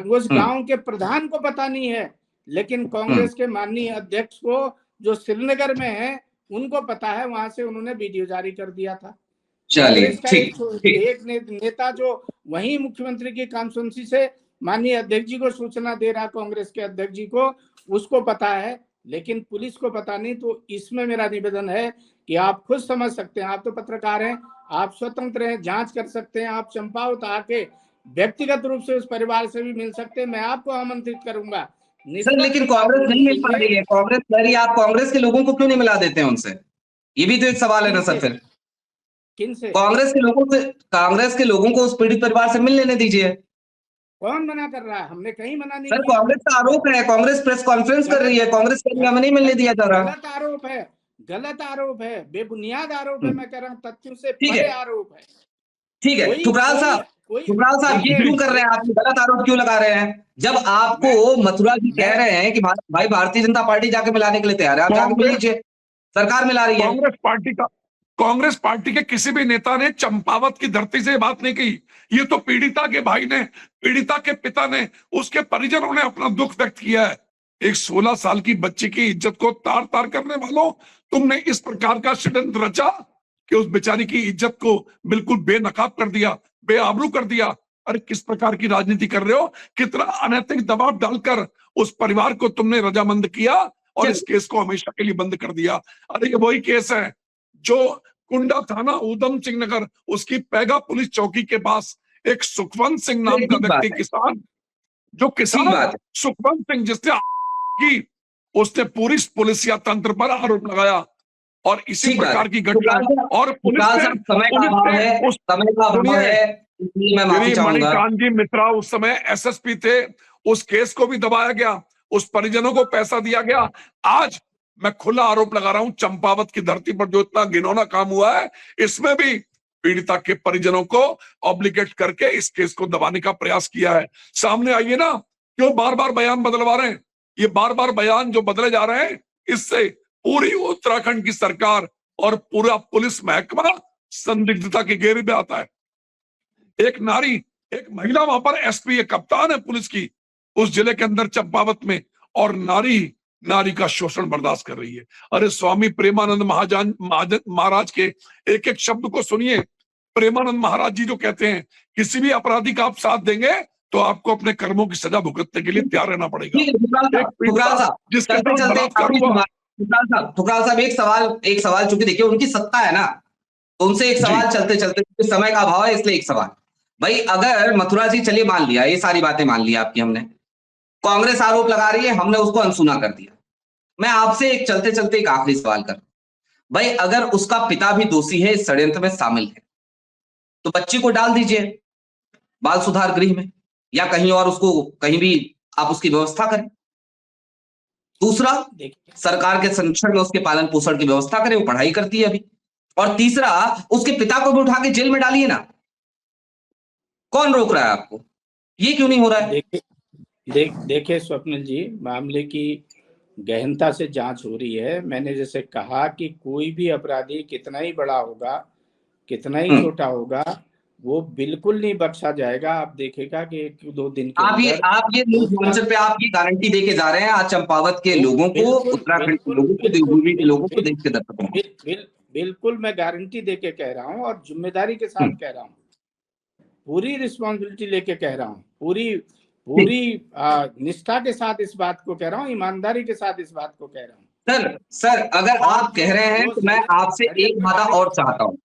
[SPEAKER 3] उस गांव के प्रधान को पता नहीं है, लेकिन कांग्रेस के माननीय अध्यक्ष को जो श्रीनगर में है उनको पता है, वहां से उन्होंने वीडियो जारी कर दिया था।
[SPEAKER 1] चलिए
[SPEAKER 3] कांग्रेस का
[SPEAKER 1] ठीक ठीक।
[SPEAKER 3] एक नेता जो वही मुख्यमंत्री की कॉन्स्टिट्यूंसी से माननीय अध्यक्ष जी को सूचना दे रहा, कांग्रेस के अध्यक्ष जी को, उसको पता है, लेकिन पुलिस को पता नहीं। तो इसमें मेरा निवेदन है कि आप खुद समझ सकते हैं, आप तो पत्रकार हैं, आप स्वतंत्र हैं, जांच कर सकते हैं, आप चंपावत आके व्यक्तिगत रूप से उस परिवार से भी मिल सकते हैं, मैं आपको आमंत्रित करूंगा।
[SPEAKER 1] सर लेकिन कांग्रेस नहीं मिल पा रही है, कांग्रेस कह रही है, आप कांग्रेस के लोगों को क्यों नहीं मिला देते हैं उनसे? ये भी तो एक सवाल है ना सर। फिर
[SPEAKER 3] किन से?
[SPEAKER 1] कांग्रेस के लोगों को उस पीड़ित परिवार से मिल लेने दीजिए।
[SPEAKER 3] कौन मना कर रहा है? हमने कहीं मना नहीं
[SPEAKER 1] सर
[SPEAKER 3] किया।
[SPEAKER 1] कांग्रेस का आरोप है, कांग्रेस प्रेस कॉन्फ्रेंस कर रही है, कांग्रेस कह रही है हमें नहीं मिलने दिया जा रहा।
[SPEAKER 3] गलत आरोप है, गलत आरोप है, बेबुनियाद आरोप है। मैं कह रहा हूँ तथ्यों से
[SPEAKER 1] ठीक
[SPEAKER 3] परे
[SPEAKER 1] है,
[SPEAKER 3] आरोप है।
[SPEAKER 1] ठीक है।
[SPEAKER 3] कोई
[SPEAKER 1] ठुकराल
[SPEAKER 3] कोई
[SPEAKER 1] साहब,
[SPEAKER 3] कोई
[SPEAKER 1] ठुकराल साहब ये क्यों कर रहे हैं, आप गलत आरोप क्यों लगा रहे हैं? जब आपको मथुरा जी कह रहे हैं कि भाई भारतीय जनता पार्टी जाके मिलाने के लिए तैयार है, आप जाके मिल लीजिए, सरकार मिला रही है।
[SPEAKER 2] कांग्रेस पार्टी के किसी भी नेता ने चंपावत की धरती से बात नहीं की। ये तो पीड़िता के भाई ने, पीड़िता के पिता ने, उसके परिजनों ने अपना दुख व्यक्त किया है। एक 16 साल की बच्ची की इज्जत को तार तार करने वालों, तुमने इस प्रकार का षड्यंत्र रचा कि उस बेचारी की इज्जत को बिल्कुल बेनकाब कर दिया, बेआबरू कर दिया। अरे किस प्रकार की राजनीति कर रहे हो? कितना अनैतिक दबाव डालकर उस परिवार को तुमने रजामंद किया और इस केस को हमेशा के लिए बंद कर दिया। अरे ये वही केस है जो कुंडा थाना उधम सिंह नगर, उसकी पैगा पुलिस चौकी के पास एक सुखवंत सिंह नाम का व्यक्ति, किसान, जो किसान सुखवंत सिंह, जिसने की उसने पूरी पुलिसिया तंत्र पर आरोप लगाया और इसी प्रकार की घटना। और पुलिस मणिकांत जी मित्रा उस समय एसएसपी थे, उस केस को भी दबाया गया, उस परिजनों को पैसा दिया गया। आज मैं खुला आरोप लगा रहा हूं, चंपावत की धरती पर जो इतना घिनौना काम हुआ है, इसमें भी पीड़िता के परिजनों को ऑब्लिगेट करके इस केस को दबाने का प्रयास किया है। सामने आइए ना, क्यों बार बार बयान बदलवा रहे हैं? ये बार बार बयान जो बदले जा रहे हैं, इससे पूरी उत्तराखंड की सरकार और पूरा पुलिस महकमा संदिग्धता की घेरे में आता है। एक नारी, एक महिला वहां पर एसपी है, कप्तान है पुलिस की उस जिले के अंदर चंपावत में, और नारी का शोषण बर्दाश्त कर रही है। अरे स्वामी प्रेमानंद महाराज के एक एक शब्द को सुनिए। प्रेमानंद महाराज जी जो कहते हैं, किसी भी अपराधी का आप साथ देंगे तो आपको अपने कर्मों की सजा भुगतने के लिए तैयार रहना पड़ेगा।
[SPEAKER 1] ठुकराल साहब एक सवाल चूंकि देखिए उनकी सत्ता है ना, तो उनसे एक सवाल चलते चलते, समय का अभाव है इसलिए एक सवाल। भाई अगर मथुरा जी, चलिए मान लिया, ये सारी बातें मान लिया आपकी हमने, कांग्रेस आरोप लगा रही है, हमने उसको अनसुना कर दिया। मैं आपसे एक चलते चलते एक आखिरी सवाल कर, भाई अगर उसका पिता भी दोषी है, इस षड्यंत्र में शामिल है, तो बच्ची को डाल दीजिए बाल सुधार गृह में या कहीं और, उसको कहीं भी आप उसकी व्यवस्था करें। दूसरा, सरकार के संरक्षण में उसके पालन पोषण की व्यवस्था करें, वो पढ़ाई करती है अभी। और तीसरा, उसके पिता को भी उठा के जेल में डालिए ना, कौन रोक रहा है आपको? ये क्यों नहीं हो रहा है?
[SPEAKER 3] देखिए स्वप्निल जी, मामले की गहनता से जांच हो रही है। मैंने जैसे कहा कि कोई भी अपराधी कितना ही बड़ा होगा, कितना ही छोटा होगा, वो बिल्कुल नहीं बख्शा जाएगा। आप देखेगा कि 1-2 दिन के अंदर
[SPEAKER 1] आप ये न्यूज़ लॉन्चर पे आप ये गारंटी देके जा रहे हैं आज चंपावत के लोगों को, उत्तराखंड के लोगों को, देवभूमि के लोगों को, देश के दर्शकों को?
[SPEAKER 3] बिल्कुल मैं गारंटी देके कह रहा हूँ और जिम्मेदारी के साथ कह रहा हूँ, पूरी रिस्पॉन्सिबिलिटी लेके कह रहा हूँ, पूरी निष्ठा के साथ इस बात को कह रहा हूँ, ईमानदारी के साथ इस बात को कह रहा हूँ।
[SPEAKER 1] सर अगर आप कह रहे हैं तो मैं आपसे एक वादा और चाहता हूं।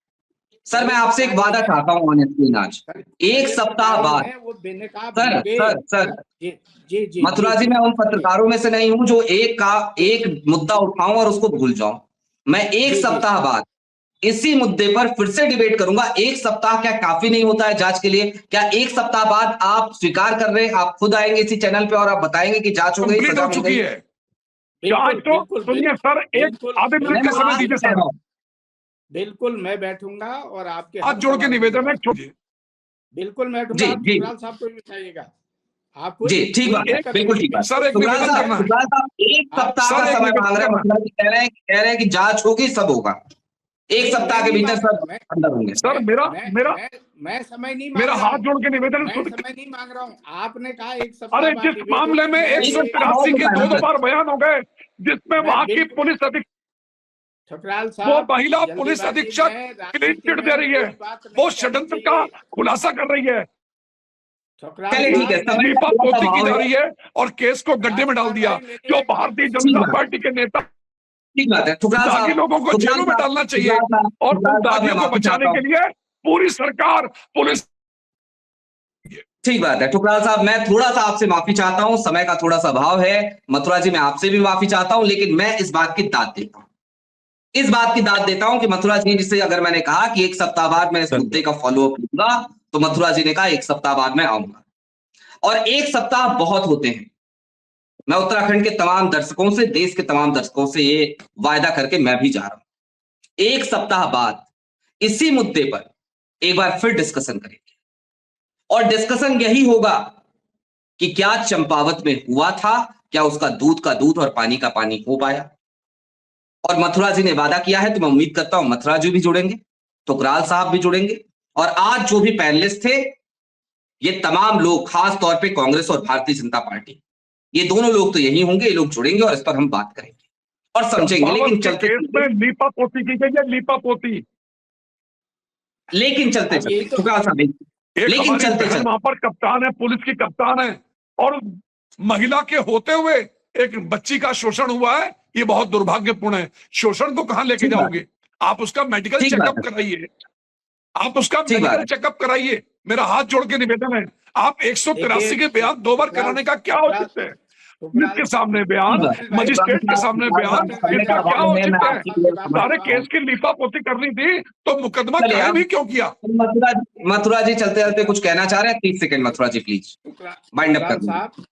[SPEAKER 1] सर मैं आपसे एक वादा चाहता हूं ऑनेस्टली आज, एक सप्ताह बाद।
[SPEAKER 3] वो बेनकाब
[SPEAKER 1] सर
[SPEAKER 3] होंगे।
[SPEAKER 1] सर सर
[SPEAKER 3] जी जी जी
[SPEAKER 1] मथुरा जी, मैं उन पत्रकारों में से नहीं हूं जो एक मुद्दा उठाऊं और उसको भूल जाऊं। मैं एक
[SPEAKER 3] जी,
[SPEAKER 1] सप्ताह बाद इसी मुद्दे पर फिर से डिबेट करूंगा। एक सप्ताह क्या काफी नहीं होता है जांच के लिए? क्या एक सप्ताह बाद आप स्वीकार कर रहे हैं, आप खुद आएंगे इसी चैनल पे और आप बताएंगे कि जांच हो गई,
[SPEAKER 2] कंप्लीट
[SPEAKER 1] सजा
[SPEAKER 2] हो
[SPEAKER 1] मिल
[SPEAKER 2] चुकी
[SPEAKER 1] गई?
[SPEAKER 2] है जांच। तो सुनिए सर, एक आधे मिनट का समय दीजिए सर।
[SPEAKER 3] बिल्कुल मैं बैठूंगा और आपके
[SPEAKER 2] हाथ जोड़ के निवेदन है, छोड़िए।
[SPEAKER 3] बिल्कुल मैं
[SPEAKER 1] जी
[SPEAKER 3] बैठूंगा। आप
[SPEAKER 1] जी
[SPEAKER 3] सुखराल साहब को भी बिठाइएगा। आप कोई
[SPEAKER 1] जी, ठीक बात है,
[SPEAKER 3] दिक्कत
[SPEAKER 1] बिल्कुल
[SPEAKER 3] नहीं
[SPEAKER 1] ठीक बात।
[SPEAKER 2] सर, एक
[SPEAKER 1] सुखराल
[SPEAKER 2] निवेदन करना है।
[SPEAKER 1] साहब एक सप्ताह
[SPEAKER 2] सर,
[SPEAKER 1] का
[SPEAKER 2] एक
[SPEAKER 1] समय
[SPEAKER 2] निवेदन
[SPEAKER 1] मांग रहे हैं।
[SPEAKER 2] करना है।
[SPEAKER 1] मतलब कह रहे हैं कि जांच होगी, सब होगा। एक
[SPEAKER 3] नहीं,
[SPEAKER 1] सप्ताह
[SPEAKER 3] मैं
[SPEAKER 1] के
[SPEAKER 3] नहीं
[SPEAKER 1] भीतर
[SPEAKER 3] मांग
[SPEAKER 1] सब
[SPEAKER 3] मैं
[SPEAKER 1] अंदर होंगे।
[SPEAKER 2] सर, मेरा
[SPEAKER 3] मैं समय नहीं मांग
[SPEAKER 2] मेरा
[SPEAKER 3] रहा
[SPEAKER 2] हाथ
[SPEAKER 3] हूँ।
[SPEAKER 2] जोड़ के निवेदन
[SPEAKER 3] मैं
[SPEAKER 2] सुन।
[SPEAKER 3] समय नहीं मांग रहा हूँ। आपने कहा एक सप्ताह
[SPEAKER 2] अरे,
[SPEAKER 3] बाद
[SPEAKER 2] जिस
[SPEAKER 3] डिबेट
[SPEAKER 2] मामले
[SPEAKER 3] होगी,
[SPEAKER 2] में
[SPEAKER 3] मैं
[SPEAKER 2] 183 के दो बार बयान हो गए, जिसमें
[SPEAKER 3] मैं
[SPEAKER 2] वहां की
[SPEAKER 3] बिल्कुल
[SPEAKER 2] पुलिस अधीक्षक,
[SPEAKER 3] ठुकराल
[SPEAKER 2] वो
[SPEAKER 3] साहब
[SPEAKER 2] महिला पुलिस
[SPEAKER 3] जल्दीबाजी
[SPEAKER 2] अधीक्षक
[SPEAKER 3] में
[SPEAKER 2] क्लीन
[SPEAKER 3] राजनीति
[SPEAKER 2] चिट दे
[SPEAKER 3] में
[SPEAKER 2] रही है,
[SPEAKER 3] कोई बात
[SPEAKER 2] वो
[SPEAKER 3] नहीं करनी
[SPEAKER 2] षड्यंत्र का
[SPEAKER 3] चाहिए।
[SPEAKER 2] खुलासा कर रही है,
[SPEAKER 3] ठुकराल
[SPEAKER 1] चलिए ठीक है,
[SPEAKER 3] साहब
[SPEAKER 1] समय का
[SPEAKER 2] लीपा
[SPEAKER 1] थोड़ा सा
[SPEAKER 2] पोती की
[SPEAKER 1] अभाव
[SPEAKER 2] जा
[SPEAKER 1] है।
[SPEAKER 2] रही है और केस को गड्ढे में डाल दिया। जो भारतीय
[SPEAKER 1] ठीक
[SPEAKER 2] जनता
[SPEAKER 1] बात है,
[SPEAKER 2] पार्टी के नेता
[SPEAKER 1] ठीक बात है। ठुकराल
[SPEAKER 2] दागी
[SPEAKER 1] साहब,
[SPEAKER 2] लोगों को
[SPEAKER 1] ठुकराल
[SPEAKER 2] जेलों में
[SPEAKER 1] साहब,
[SPEAKER 2] डालना चाहिए,
[SPEAKER 1] ठुकराल साहब,
[SPEAKER 2] और उन
[SPEAKER 1] ठुकराल साहब, मैं
[SPEAKER 2] दागियों को
[SPEAKER 1] माफी
[SPEAKER 2] बचाने
[SPEAKER 1] चाहता
[SPEAKER 2] के
[SPEAKER 1] हूँ।
[SPEAKER 2] लिए पूरी सरकार, पुलिस।
[SPEAKER 1] ठीक बात है ठुकराल साहब, मैं थोड़ा सा आपसे माफी चाहता हूं, समय का थोड़ा सा अभाव है। मथुरा जी, मैं आपसे भी माफी चाहता हूं, लेकिन मैं इस बात की दाद देता हूं, इस बात की दाद देता हूं कि मथुरा जी जिससे अगर मैंने कहा कि एक सप्ताह बाद मैं इस मुद्दे का फॉलोअप लूंगा, तो मथुरा जी ने कहा एक सप्ताह बाद मैं आऊंगा। और एक सप्ताह बहुत होते हैं। मैं उत्तराखंड के तमाम दर्शकों से, देश के तमाम दर्शकों से ये वायदा करके मैं भी जा रहा हूं, एक सप्ताह बाद इसी मुद्दे पर एक बार फिर डिस्कशन करेंगे। और डिस्कशन यही होगा कि क्या चंपावत में हुआ था, क्या उसका दूध का दूध और पानी का पानी हो पाया। और मथुरा जी ने वादा किया है, तो मैं उम्मीद करता हूं मथुरा जी भी जुड़ेंगे, ठुकराल साहब भी जुड़ेंगे, और आज जो भी पैनलिस्ट थे, ये तमाम लोग, खास तौर पे कांग्रेस और भारतीय जनता पार्टी, ये दोनों लोग तो यही होंगे, ये लोग जुड़ेंगे और इस पर हम बात करेंगे और समझेंगे। लेकिन चलते
[SPEAKER 2] केस में लीपा पोती की गई है, लीपा पोती।
[SPEAKER 1] लेकिन चलते
[SPEAKER 3] अब यही
[SPEAKER 1] चलते
[SPEAKER 3] तो
[SPEAKER 1] ठुकराल साहब,
[SPEAKER 2] एक
[SPEAKER 1] लेकिन
[SPEAKER 2] हमारी
[SPEAKER 1] चलते
[SPEAKER 2] बहन
[SPEAKER 1] चलते
[SPEAKER 2] वहां पर कप्तान है, पुलिस की कप्तान है, और महिला के होते हुए एक बच्ची का शोषण हुआ है। ये बहुत दुर्भाग्यपूर्ण है। शोषण को कहां लेके
[SPEAKER 1] ठीक बात,
[SPEAKER 2] जाओगे? आप उसका मेडिकल
[SPEAKER 1] ठीक बात
[SPEAKER 2] चेकअप
[SPEAKER 1] है,
[SPEAKER 2] कराइए, आप उसका
[SPEAKER 1] ठीक बात
[SPEAKER 2] मेडिकल
[SPEAKER 1] है।
[SPEAKER 2] चेकअप कराइए। मेरा हाथ जोड़ के निवेदन है। आप 183 के बयान 2 बार कराने का क्या औचित्य है? पुलिस के सामने
[SPEAKER 1] ठीक
[SPEAKER 2] बयान,
[SPEAKER 1] बात है।
[SPEAKER 2] मजिस्ट्रेट के सामने बयान,
[SPEAKER 1] समय का
[SPEAKER 2] इसका क्या
[SPEAKER 1] अभाव है, मैं
[SPEAKER 2] औचित्य है?
[SPEAKER 1] आपकी केवल समझ
[SPEAKER 2] सारे
[SPEAKER 1] सकता हूं।
[SPEAKER 2] केस की लीपापोती करनी थी तो मुकदमा
[SPEAKER 1] चलिए
[SPEAKER 2] कायम
[SPEAKER 1] अब
[SPEAKER 2] ही क्यों किया?
[SPEAKER 1] मथुरा जी चलते चलते कुछ कहना चाह रहे हैं? 30 second Mathura ji please wind up कर दीजिए।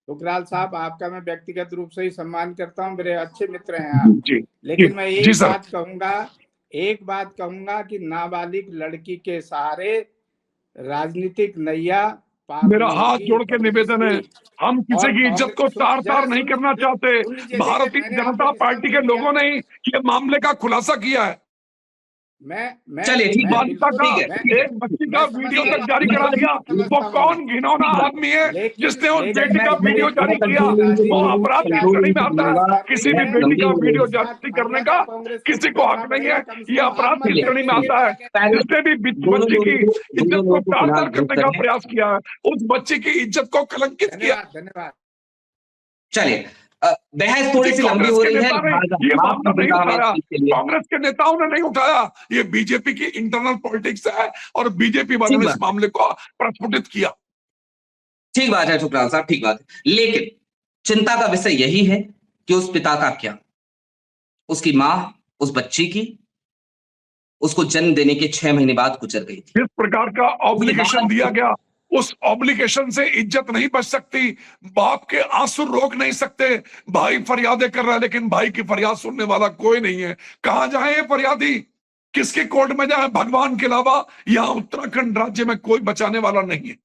[SPEAKER 3] ठुकराल साहब, आपका मैं व्यक्तिगत रूप से ही सम्मान करता हूँ, मेरे अच्छे मित्र हैं आप।
[SPEAKER 2] जी,
[SPEAKER 3] लेकिन मैं
[SPEAKER 2] जी सर।
[SPEAKER 3] एक बात कहूंगा कि नाबालिग लड़की के सहारे राजनीतिक नैया पार
[SPEAKER 2] मेरा
[SPEAKER 3] नहीं
[SPEAKER 2] हाथ
[SPEAKER 3] होगी
[SPEAKER 2] जोड़ के
[SPEAKER 3] कांग्रेस
[SPEAKER 2] निवेदन है,
[SPEAKER 3] की।
[SPEAKER 2] हम किसी
[SPEAKER 3] और
[SPEAKER 2] की इज्जत को तार तार नहीं करना चाहते।
[SPEAKER 3] सुन लीजिए,
[SPEAKER 2] भारतीय
[SPEAKER 3] मैंने
[SPEAKER 2] जनता
[SPEAKER 3] आपको
[SPEAKER 2] पार्टी
[SPEAKER 3] डिस्टर्ब
[SPEAKER 2] के
[SPEAKER 3] नहीं किया।
[SPEAKER 2] लोगों ने ही ये मामले का खुलासा किया है।
[SPEAKER 1] चलिए ठीक है,
[SPEAKER 2] बालिका का
[SPEAKER 1] ठीक है, ठीक है।
[SPEAKER 2] एक बच्ची का
[SPEAKER 3] मैं
[SPEAKER 2] वीडियो
[SPEAKER 3] समझता
[SPEAKER 2] तक जारी करा दिया। वो कौन घिनौना
[SPEAKER 1] ठीक बात।
[SPEAKER 2] आदमी है
[SPEAKER 3] लेकिन
[SPEAKER 2] जिसने उस
[SPEAKER 3] लेकिन
[SPEAKER 2] बेटी का वीडियो जारी किया? वो अपराध की श्रेणी में आता है। किसी भी बेटी का वीडियो जारी करने का किसी को हक नहीं है, ये अपराध की श्रेणी में आता है। जिसने भी बच्ची की इज्जत को तार तार करने का प्रयास किया है, उस बच्ची की इज्जत को कलंकित किया।
[SPEAKER 3] धन्यवाद।
[SPEAKER 1] चलिए, बहस थोड़ी सी लंबी
[SPEAKER 2] कांग्रेस
[SPEAKER 1] हो
[SPEAKER 2] के
[SPEAKER 1] रही है,
[SPEAKER 2] नेता ने ये
[SPEAKER 1] माफ
[SPEAKER 2] मामला नहीं
[SPEAKER 1] कीजिएगा हमें इस
[SPEAKER 2] उठाया,
[SPEAKER 1] चीज के लिए।
[SPEAKER 2] कांग्रेस के नेताओं ने नहीं उठाया। ये बीजेपी की इंटरनल पॉलिटिक्स है और बीजेपी वालों
[SPEAKER 1] ठीक
[SPEAKER 2] ने
[SPEAKER 1] बात
[SPEAKER 2] इस
[SPEAKER 1] है,
[SPEAKER 2] मामले को प्रस्फुटित किया।
[SPEAKER 1] ठीक बात है ठुकराल साहब, ठीक बात है। लेकिन चिंता का विषय यही है कि उस पिता का क्या, उसकी मां, उस बच्ची की, उसको जन्म देने के 6 महीने बाद गुजर गई थी।
[SPEAKER 2] जिस प्रकार का ऑब्लिगेशन दिया गया, उस ऑब्लिगेशन से इज्जत नहीं बच सकती। बाप के आंसू रोक नहीं सकते। भाई फरियादें कर रहा है, लेकिन भाई की फरियाद सुनने वाला कोई नहीं है। कहां जाए ये फरियादी? किसके कोर्ट में जाए? भगवान के अलावा यहां उत्तराखंड राज्य में कोई बचाने वाला नहीं है।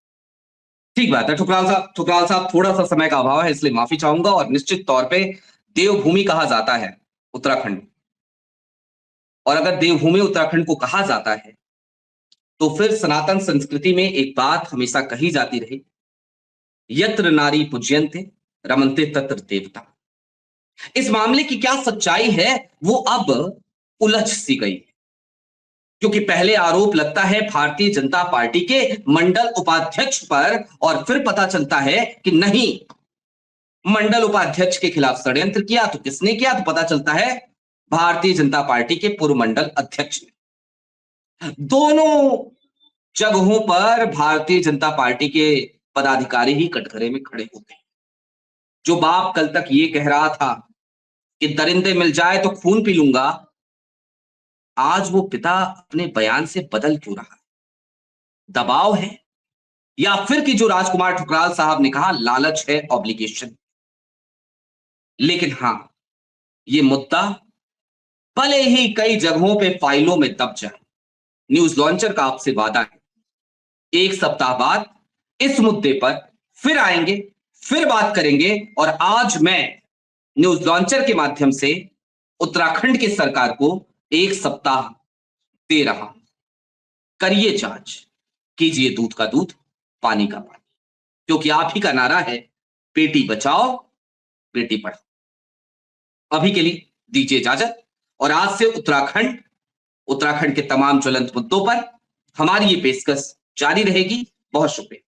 [SPEAKER 1] ठीक बात है ठुकराल साहब, थोड़ा सा समय का अभाव है, इसलिए माफी चाहूंगा। और निश्चित तौर पे देवभूमि कहा जाता है उत्तराखंड, और अगर देवभूमि उत्तराखंड को कहा जाता है, तो फिर सनातन संस्कृति में एक बात हमेशा कही जाती रही, यत्र नारी पूज्यन्ते रमन्ते तत्र देवता। इस मामले की क्या सच्चाई है, वो अब उलझ सी गई, क्योंकि पहले आरोप लगता है भारतीय जनता पार्टी के मंडल उपाध्यक्ष पर, और फिर पता चलता है कि नहीं, मंडल उपाध्यक्ष के खिलाफ षड्यंत्र किया तो किसने किया? तो पता चलता है भारतीय जनता पार्टी के पूर्व मंडल अध्यक्ष ने। दोनों जगहों पर भारतीय जनता पार्टी के पदाधिकारी ही कटघरे में खड़े हो गए। जो बाप कल तक ये कह रहा था कि दरिंदे मिल जाए तो खून पी लूंगा, आज वो पिता अपने बयान से बदल क्यों रहा है? दबाव है या फिर कि जो राजकुमार ठुकराल साहब ने कहा लालच है, ऑब्लिगेशन। लेकिन हां, ये मुद्दा भले ही कई जगहों पे फाइलों में दब जाए, न्यूज लॉन्चर का आपसे वादा है, एक सप्ताह बाद इस मुद्दे पर फिर आएंगे, फिर बात करेंगे। और आज मैं न्यूज लॉन्चर के माध्यम से उत्तराखंड की सरकार को एक सप्ताह दे रहा हूं। करिए जांच, कीजिए दूध का दूध, पानी का पानी, क्योंकि आप ही का नारा है बेटी बचाओ बेटी पढ़ाओ। अभी के लिए दीजिए इजाजत, और आज से उत्तराखंड के तमाम ज्वलंत मुद्दों पर हमारी ये पेशकश जारी रहेगी। बहुत शुक्रिया।